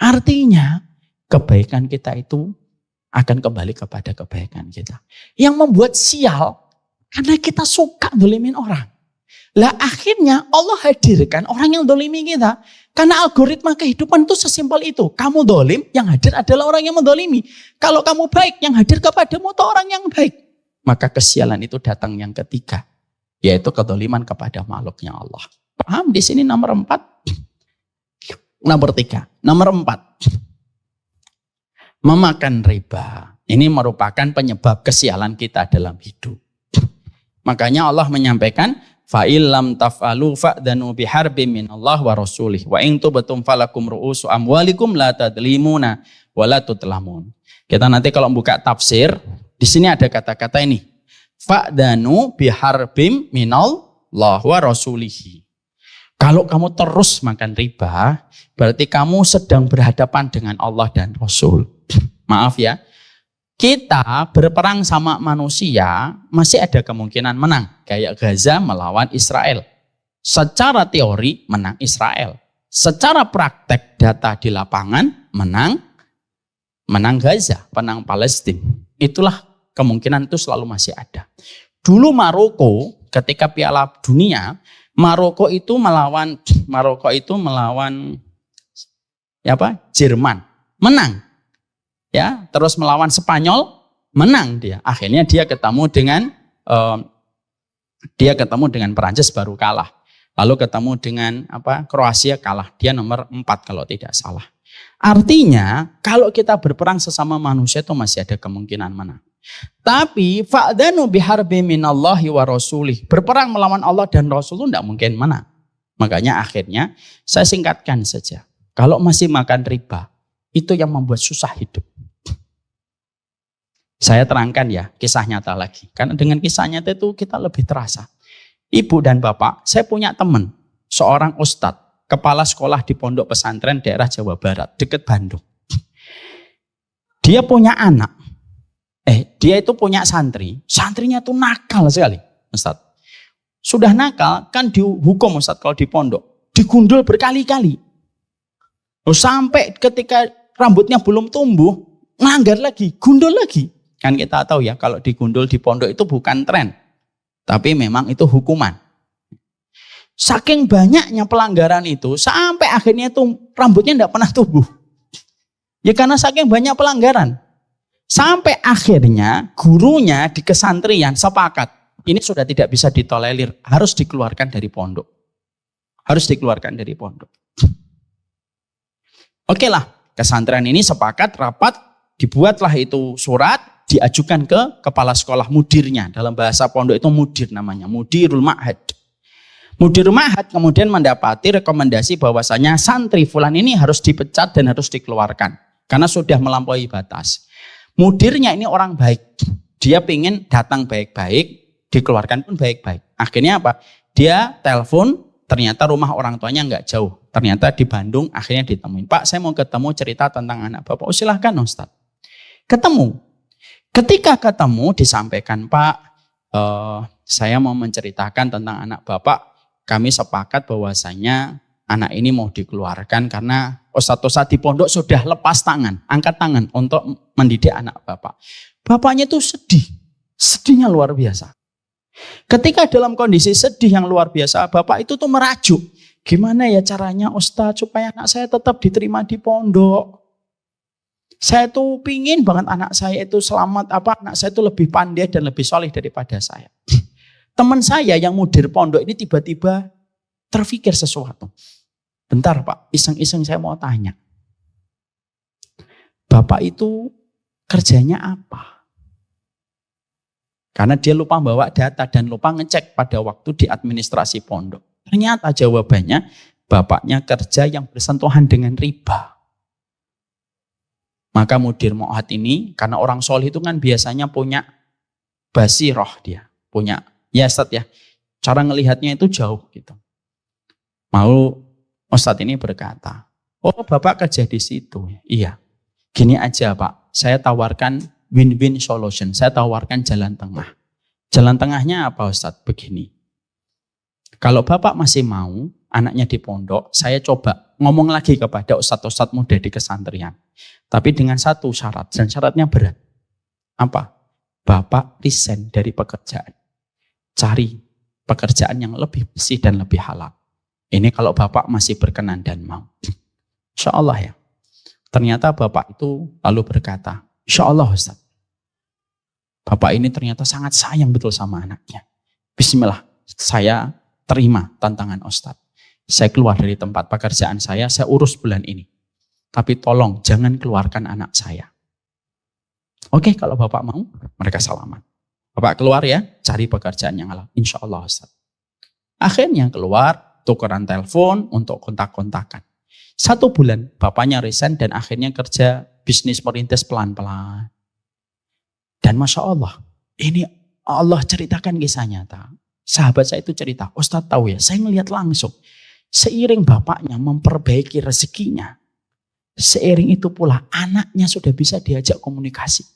Artinya kebaikan kita itu akan kembali kepada kebaikan kita. Yang membuat sial karena kita suka dolimin orang. Lah akhirnya Allah hadirkan orang yang dolimi kita. Karena algoritma kehidupan itu sesimpel itu. Kamu dolim, yang hadir adalah orang yang mendolimi. Kalau kamu baik, yang hadir kepadamu itu orang yang baik. Maka kesialan itu datang yang ketiga. Yaitu kedoliman kepada makhluknya Allah. Paham di sini nomor 4? Nomor 3. Nomor 4. Memakan riba. Ini merupakan penyebab kesialan kita dalam hidup. Makanya Allah menyampaikan, fa'il lam taf'alu fa'danu biharbim minallah wa rasulih wa in tubtum falakum ru'usu amwalikum la tadlimuna wa la tutlamun. Kita nanti kalau buka tafsir, di sini ada kata-kata ini. Fa'danu biharbim minallah wa rasulihi. Kalau kamu terus makan riba, berarti kamu sedang berhadapan dengan Allah dan Rasul. Maaf ya. Kita berperang sama manusia masih ada kemungkinan menang. Kayak Gaza melawan Israel. Secara teori menang Israel. Secara praktek data di lapangan menang Gaza, menang Palestina. Itulah kemungkinan itu selalu masih ada. Dulu Maroko ketika Piala Dunia, Maroko itu melawan Jerman, menang. Ya, terus melawan Spanyol, menang dia. Akhirnya dia ketemu dengan Perancis baru kalah. Lalu ketemu dengan Kroasia kalah. Dia nomor 4 kalau tidak salah. Artinya kalau kita berperang sesama manusia itu masih ada kemungkinan menang. Tapi fa'danu biharbi minallahi wa rasulih. Berperang melawan Allah dan Rasul itu tidak mungkin menang. Makanya akhirnya saya singkatkan saja. Kalau masih makan riba, itu yang membuat susah hidup. Saya terangkan ya kisah nyata lagi. Karena dengan kisah nyata itu kita lebih terasa. Ibu dan bapak, saya punya teman. Seorang ustadz, kepala sekolah di pondok pesantren daerah Jawa Barat, dekat Bandung. Dia punya anak. Dia itu punya santri. Santrinya tuh nakal sekali, ustadz. Sudah nakal, kan dihukum ustadz kalau di pondok. Digundul berkali-kali. Sampai ketika rambutnya belum tumbuh, ngelanggar lagi, gundul lagi. Kan kita tahu ya, kalau digundul di pondok itu bukan tren. Tapi memang itu hukuman. Saking banyaknya pelanggaran itu, sampai akhirnya itu rambutnya tidak pernah tumbuh. Ya karena saking banyak pelanggaran. Sampai akhirnya gurunya di kesantrian sepakat. Ini sudah tidak bisa ditolerir, harus dikeluarkan dari pondok. Harus dikeluarkan dari pondok. Oke lah, kesantren ini sepakat, rapat, dibuatlah itu surat, diajukan ke kepala sekolah mudirnya. Dalam bahasa pondok itu mudir namanya, mudirul ma'had. Mudirul ma'had kemudian mendapati rekomendasi bahwasanya santri fulan ini harus dipecat dan harus dikeluarkan. Karena sudah melampaui batas. Mudirnya ini orang baik. Dia pengen datang baik-baik, dikeluarkan pun baik-baik. Akhirnya apa? Dia telepon, ternyata rumah orang tuanya nggak jauh. Ternyata di Bandung, akhirnya ditemuin. Pak, saya mau ketemu cerita tentang anak Bapak. Oh silahkan Ustaz. Ketemu. Ketika ketemu disampaikan, Pak, saya mau menceritakan tentang anak Bapak. Kami sepakat bahwasanya anak ini mau dikeluarkan karena ustadz-ustadz di pondok sudah lepas tangan, angkat tangan untuk mendidik anak Bapak. Bapaknya itu sedih. Sedihnya luar biasa. Ketika dalam kondisi sedih yang luar biasa, bapak itu tuh merajuk. Gimana ya caranya Ustadz supaya anak saya tetap diterima di pondok. Saya tuh pingin banget anak saya itu selamat, anak saya itu lebih pandai dan lebih soleh daripada saya. Teman saya yang mudir pondok ini tiba-tiba terfikir sesuatu. Bentar Pak, iseng-iseng saya mau tanya. Bapak itu kerjanya apa? Karena dia lupa bawa data dan lupa ngecek pada waktu di administrasi pondok. Ternyata jawabannya, bapaknya kerja yang bersentuhan dengan riba. Maka mudir mu'ahad ini, karena orang soleh itu kan biasanya punya basiroh dia. Punya, ya Ustadz ya, cara ngelihatnya itu jauh gitu. Mau Ustadz ini berkata, oh bapak kerja di situ. Iya, gini aja Pak, saya tawarkan win-win solution. Saya tawarkan jalan tengah. Jalan tengahnya apa Ustadz? Begini. Kalau Bapak masih mau anaknya di pondok, saya coba ngomong lagi kepada ustadz-ustadz muda di kesantrian. Tapi dengan satu syarat, dan syaratnya berat. Apa? Bapak resign dari pekerjaan. Cari pekerjaan yang lebih bersih dan lebih halal. Ini kalau Bapak masih berkenan dan mau. Insya Allah ya. Ternyata Bapak itu lalu berkata, Insya Allah Ustaz. Bapak ini ternyata sangat sayang betul sama anaknya. Bismillah, saya terima tantangan Ustaz. Saya keluar dari tempat pekerjaan saya urus bulan ini. Tapi tolong jangan keluarkan anak saya. Oke, kalau Bapak mau, mereka selamat. Bapak keluar ya, cari pekerjaan yang halal. Insya Allah Ustaz. Akhirnya keluar, tukeran telepon untuk kontak-kontakan. 1 bulan bapaknya resign dan akhirnya kerja bisnis merintis pelan-pelan. Dan Masya Allah, ini Allah ceritakan kisah nyata. Sahabat saya itu cerita, Ustadz tahu ya, saya ngelihat langsung. Seiring bapaknya memperbaiki rezekinya, seiring itu pula anaknya sudah bisa diajak komunikasi.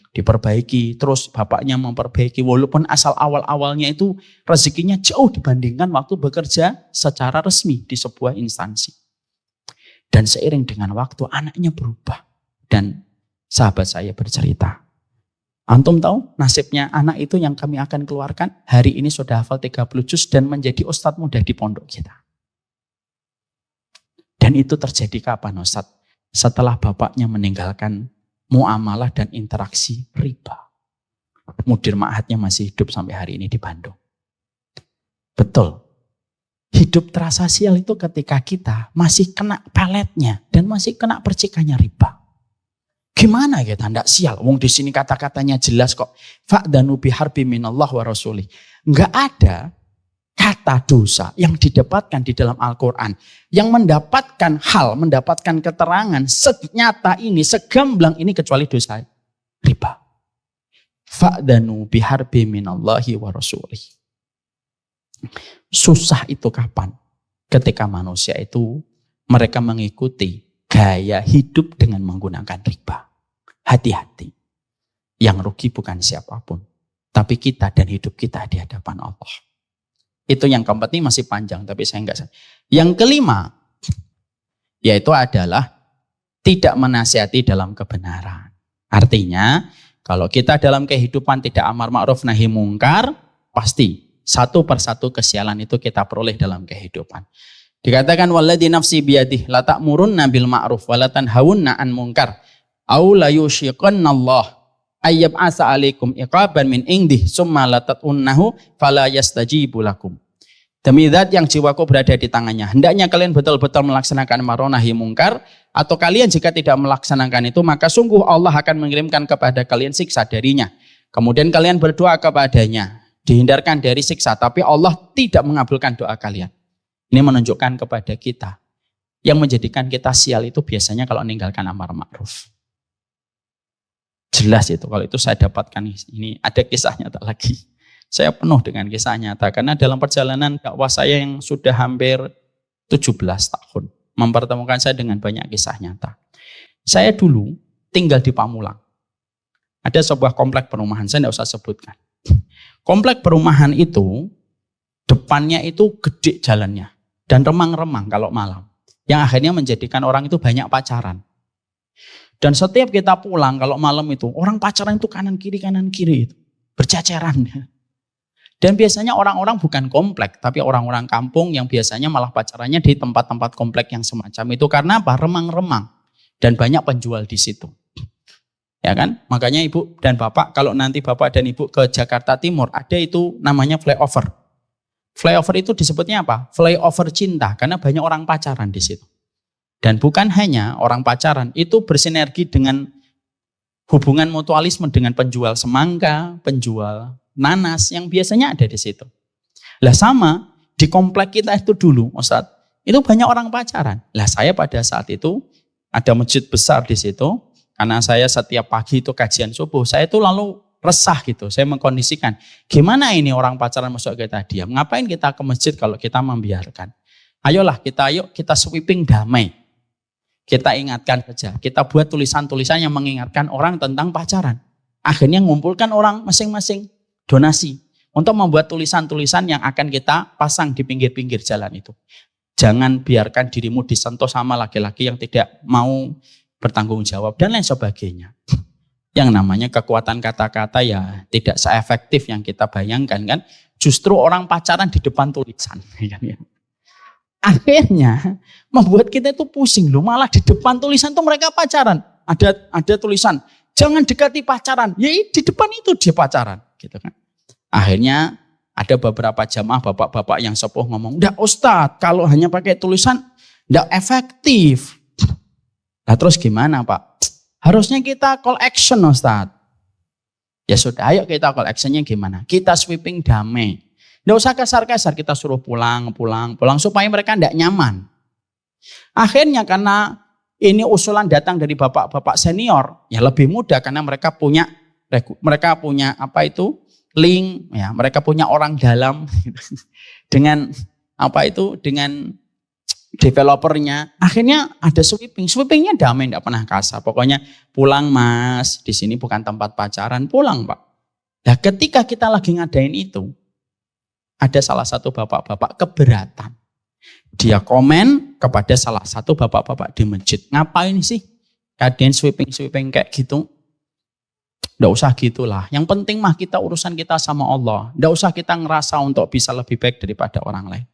Diperbaiki, terus bapaknya memperbaiki. Walaupun asal awal-awalnya itu rezekinya jauh dibandingkan waktu bekerja secara resmi di sebuah instansi. Dan seiring dengan waktu anaknya berubah. Dan sahabat saya bercerita, antum tahu nasibnya anak itu yang kami akan keluarkan hari ini sudah hafal 30 juz dan menjadi ustadz muda di pondok kita. Dan itu terjadi kapan Ustadz? Setelah bapaknya meninggalkan muamalah dan interaksi riba. Mudir ma'hadnya masih hidup sampai hari ini di Bandung. Betul. Hidup terasa sial itu ketika kita masih kena peletnya dan masih kena percikannya riba. Gimana kita tidak sial? Wong di sini kata-katanya jelas kok. Fa'danu biharbi minallah wa rasulih. Enggak ada kata dosa yang didapatkan di dalam Al-Quran. Yang mendapatkan keterangan senyata ini, segamblang ini kecuali dosa riba. Fa'danu biharbi minallahi wa rasulih. Susah itu kapan? Ketika manusia itu mereka mengikuti gaya hidup dengan menggunakan riba. Hati-hati. Yang rugi bukan siapapun, tapi kita dan hidup kita di hadapan Allah. Itu yang keempat ini masih panjang, tapi saya enggak. Yang kelima, yaitu adalah tidak menasihati dalam kebenaran. Artinya, kalau kita dalam kehidupan tidak amar ma'ruf nahi mungkar, pasti satu persatu kesialan itu kita peroleh dalam kehidupan. Dikatakan walladzi nafsi biyadihi la ta'murunna bil ma'ruf wa la tanhawunna 'an munkar aw la yusyiqannallahu ayyab asa alaikum iqaban min indih summa la tatunnahu fala yastajibu lakum. Demi zat yang jiwaku berada di tangannya, hendaknya kalian betul-betul melaksanakan amar nahi mungkar, atau kalian jika tidak melaksanakan itu maka sungguh Allah akan mengirimkan kepada kalian siksa darinya. Kemudian kalian berdoa kepadanya, dihindarkan dari siksa, tapi Allah tidak mengabulkan doa kalian. Ini menunjukkan kepada kita yang menjadikan kita sial itu biasanya kalau meninggalkan amar ma'ruf. Jelas itu, kalau itu saya dapatkan ini ada kisah nyata lagi. Saya penuh dengan kisah nyata karena dalam perjalanan dakwah saya yang sudah hampir 17 tahun mempertemukan saya dengan banyak kisah nyata. Saya dulu tinggal di Pamulang. Ada sebuah komplek perumahan, saya tidak usah sebutkan. Komplek perumahan itu depannya itu gede jalannya dan remang-remang kalau malam. Yang akhirnya menjadikan orang itu banyak pacaran. Dan setiap kita pulang kalau malam itu orang pacaran itu kanan kiri itu. berceceran. Dan biasanya orang-orang bukan komplek, tapi orang-orang kampung yang biasanya malah pacarannya di tempat-tempat komplek yang semacam itu. Karena apa? Remang-remang. Dan banyak penjual di situ. Ya kan? Makanya ibu dan bapak, kalau nanti bapak dan ibu ke Jakarta Timur, ada itu namanya flyover. Flyover itu disebutnya apa? Flyover cinta, karena banyak orang pacaran di situ. Dan bukan hanya orang pacaran, itu bersinergi dengan hubungan mutualisme dengan penjual semangka, penjual nanas yang biasanya ada di situ. Lah sama, di komplek kita itu dulu, Ustadz, itu banyak orang pacaran. Lah saya pada saat itu, ada masjid besar di situ, karena saya setiap pagi itu kajian subuh, saya itu lalu resah gitu, saya mengkondisikan, gimana ini orang pacaran masuk kita diam, ngapain kita ke masjid kalau kita membiarkan. Ayolah kita sweeping damai. Kita ingatkan saja, kita buat tulisan-tulisan yang mengingatkan orang tentang pacaran. Akhirnya mengumpulkan orang masing-masing donasi untuk membuat tulisan-tulisan yang akan kita pasang di pinggir-pinggir jalan itu. Jangan biarkan dirimu disentuh sama laki-laki yang tidak mau bertanggung jawab dan lain sebagainya. Yang namanya kekuatan kata-kata ya tidak seefektif yang kita bayangkan kan. Justru orang pacaran di depan tulisan. Akhirnya membuat kita itu pusing loh, malah di depan tulisan tuh mereka pacaran. Ada tulisan, jangan dekati pacaran. Ya di depan itu dia pacaran, gitu kan. Akhirnya ada beberapa jamaah bapak-bapak yang sepuh ngomong, "Nggak Ustadz, kalau hanya pakai tulisan nggak efektif." Nah terus gimana Pak? Harusnya kita call action Ustadz. Ya sudah, ayo kita call actionnya gimana? Kita sweeping damai. Nggak usah kasar-kasar, kita suruh pulang supaya mereka nggak nyaman. Akhirnya karena ini usulan datang dari bapak-bapak senior, ya lebih mudah karena mereka punya apa itu link, ya mereka punya orang dalam dengan dengan developernya. Akhirnya ada sweepingnya damai, nggak pernah kasar. Pokoknya pulang Mas, di sini bukan tempat pacaran, pulang Pak. Nah ketika kita lagi ngadain itu, ada salah satu bapak-bapak keberatan. Dia komen kepada salah satu bapak-bapak di masjid. Ngapain sih kalian sweeping kayak gitu? Nggak usah gitulah. Yang penting mah kita urusan kita sama Allah. Nggak usah kita ngerasa untuk bisa lebih baik daripada orang lain.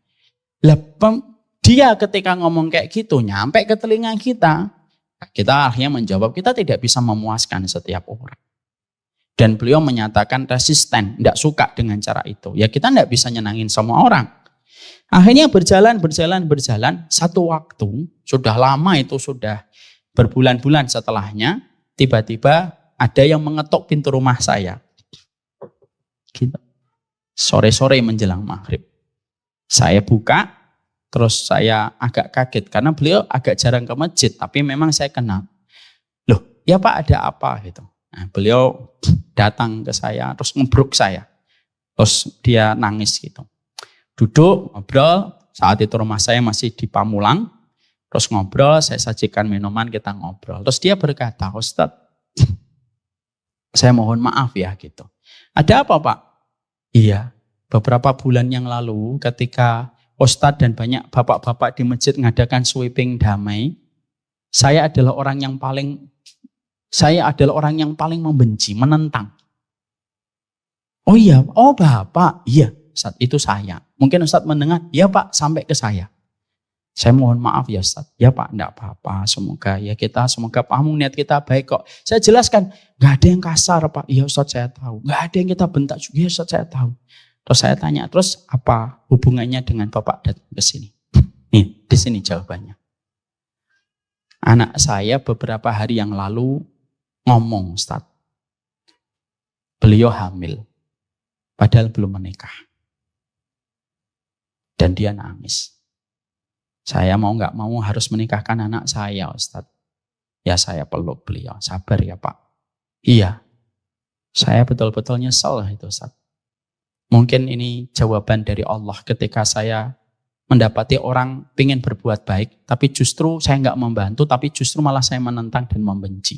Dia ketika ngomong kayak gitu nyampe ke telinga kita akhirnya menjawab, kita tidak bisa memuaskan setiap orang. Dan beliau menyatakan resisten, tidak suka dengan cara itu. Ya kita tidak bisa nyenangin semua orang. Akhirnya berjalan. Satu waktu, sudah lama itu, sudah berbulan-bulan setelahnya, tiba-tiba ada yang mengetuk pintu rumah saya. Gitu. Sore-sore menjelang maghrib. Saya buka, terus saya agak kaget. Karena beliau agak jarang ke masjid, tapi memang saya kenal. Loh, ya Pak ada apa gitu. Nah, beliau datang ke saya, terus ngebruk saya. Terus dia nangis gitu. Duduk, ngobrol, saat itu rumah saya masih di Pamulang. Terus ngobrol, saya sajikan minuman, kita ngobrol. Terus dia berkata, Ustadz, saya mohon maaf ya gitu. Ada apa Pak? Iya, beberapa bulan yang lalu ketika Ustadz dan banyak bapak-bapak di masjid ngadakan sweeping damai, saya adalah orang yang paling membenci, menentang. Oh iya, oh Bapak, iya Ustadz itu saya. Mungkin Ustadz mendengar, ya Pak sampai ke saya. Saya mohon maaf ya Ustadz, ya Pak enggak apa-apa, semoga paham niat kita baik kok. Saya jelaskan, enggak ada yang kasar Pak, iya Ustadz saya tahu. Enggak ada yang kita bentak juga, ya Ustadz saya tahu. Terus saya tanya, terus apa hubungannya dengan Bapak datang ke sini? Nih, di sini jawabannya. Anak saya beberapa hari yang lalu ngomong Ustadz, beliau hamil, padahal belum menikah. Dan dia nangis. Saya mau nggak mau harus menikahkan anak saya Ustadz. Ya saya peluk beliau, sabar ya Pak. Iya, saya betul-betul nyesel itu Ustadz. Mungkin ini jawaban dari Allah ketika saya mendapati orang ingin berbuat baik, tapi justru saya nggak membantu, tapi justru malah saya menentang dan membenci.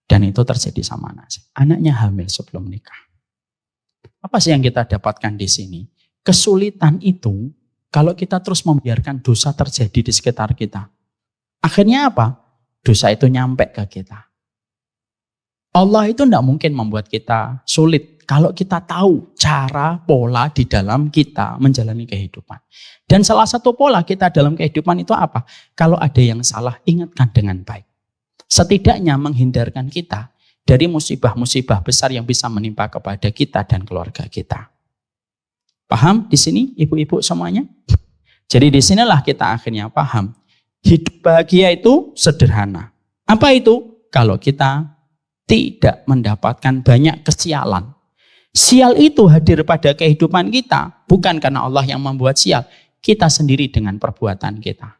Dan itu terjadi sama anak saya. Anaknya hamil sebelum menikah. Apa sih yang kita dapatkan di sini? Kesulitan itu kalau kita terus membiarkan dosa terjadi di sekitar kita. Akhirnya apa? Dosa itu nyampe ke kita. Allah itu tidak mungkin membuat kita sulit kalau kita tahu cara pola di dalam kita menjalani kehidupan. Dan salah satu pola kita dalam kehidupan itu apa? Kalau ada yang salah, ingatkan dengan baik. Setidaknya menghindarkan kita dari musibah-musibah besar yang bisa menimpa kepada kita dan keluarga kita. Paham di sini ibu-ibu semuanya? Jadi disinilah kita akhirnya paham. Hidup bahagia itu sederhana. Apa itu? Kalau kita tidak mendapatkan banyak kesialan. Sial itu hadir pada kehidupan kita. Bukan karena Allah yang membuat sial. Kita sendiri dengan perbuatan kita.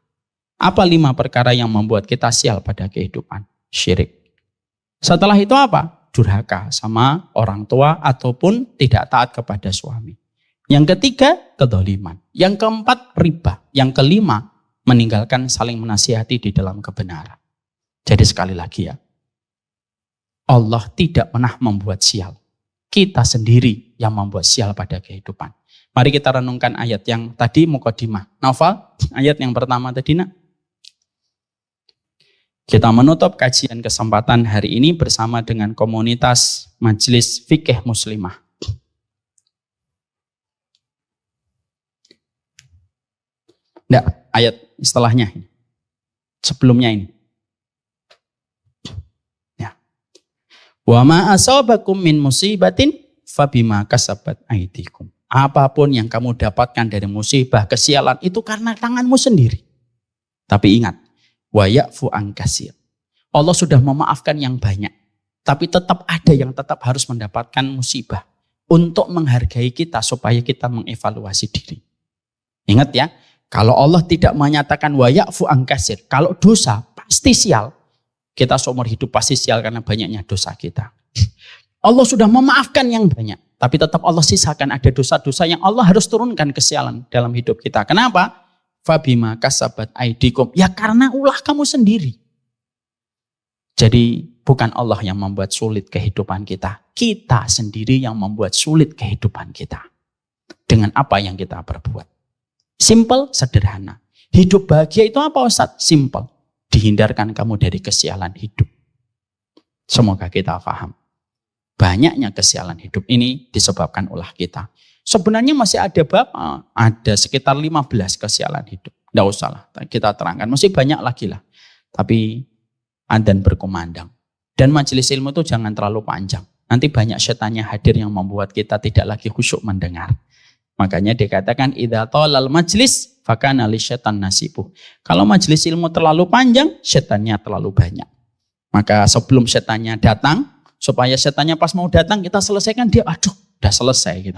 Apa 5 perkara yang membuat kita sial pada kehidupan? Syirik. Setelah itu apa? Durhaka sama orang tua ataupun tidak taat kepada suami. Yang ketiga, kedzaliman. Yang keempat, riba. Yang kelima, meninggalkan saling menasihati di dalam kebenaran. Jadi sekali lagi ya, Allah tidak pernah membuat sial. Kita sendiri yang membuat sial pada kehidupan. Mari kita renungkan ayat yang tadi mukadimah. Naufal, ayat yang pertama tadi nak. Kita menutup kajian kesempatan hari ini bersama dengan komunitas Majelis Fikih Muslimah. Enggak, ayat setelahnya ini. Sebelumnya ini. Ya. Wa ma asabakum min musibatin fabima kasabat aydikum. Apapun yang kamu dapatkan dari musibah, kesialan itu karena tanganmu sendiri. Tapi ingat, wa ya'fu an katsir. Allah sudah memaafkan yang banyak, tapi tetap ada yang tetap harus mendapatkan musibah untuk menghargai kita supaya kita mengevaluasi diri. Ingat ya, kalau Allah tidak menyatakan wa ya'fu an katsir, kalau dosa pasti sial. Kita seumur hidup pasti sial karena banyaknya dosa kita. Allah sudah memaafkan yang banyak, tapi tetap Allah sisakan ada dosa-dosa yang Allah harus turunkan kesialan dalam hidup kita. Kenapa? Fabima kasabat aidikum. Ya karena ulah kamu sendiri. Jadi bukan Allah yang membuat sulit kehidupan kita. Kita sendiri yang membuat sulit kehidupan kita. Dengan apa yang kita perbuat. Simple, sederhana. Hidup bahagia itu apa Ustaz? Simple. Dihindarkan kamu dari kesialan hidup. Semoga kita paham. Banyaknya kesialan hidup ini disebabkan ulah kita. Sebenarnya masih ada sekitar 15 kesialan hidup. Tidak usah lah, kita terangkan. Masih banyak lagi lah. Tapi adzan berkumandang. Dan majelis ilmu itu jangan terlalu panjang. Nanti banyak setannya hadir yang membuat kita tidak lagi khusyuk mendengar. Makanya dikatakan idza talal majlis fakana lisyaitan nasibuh. Kalau majelis ilmu terlalu panjang, setannya terlalu banyak. Maka sebelum setannya datang, supaya setannya pas mau datang kita selesaikan dia, aduh udah selesai gitu.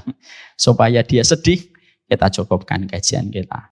Supaya dia sedih, kita cukupkan kajian kita.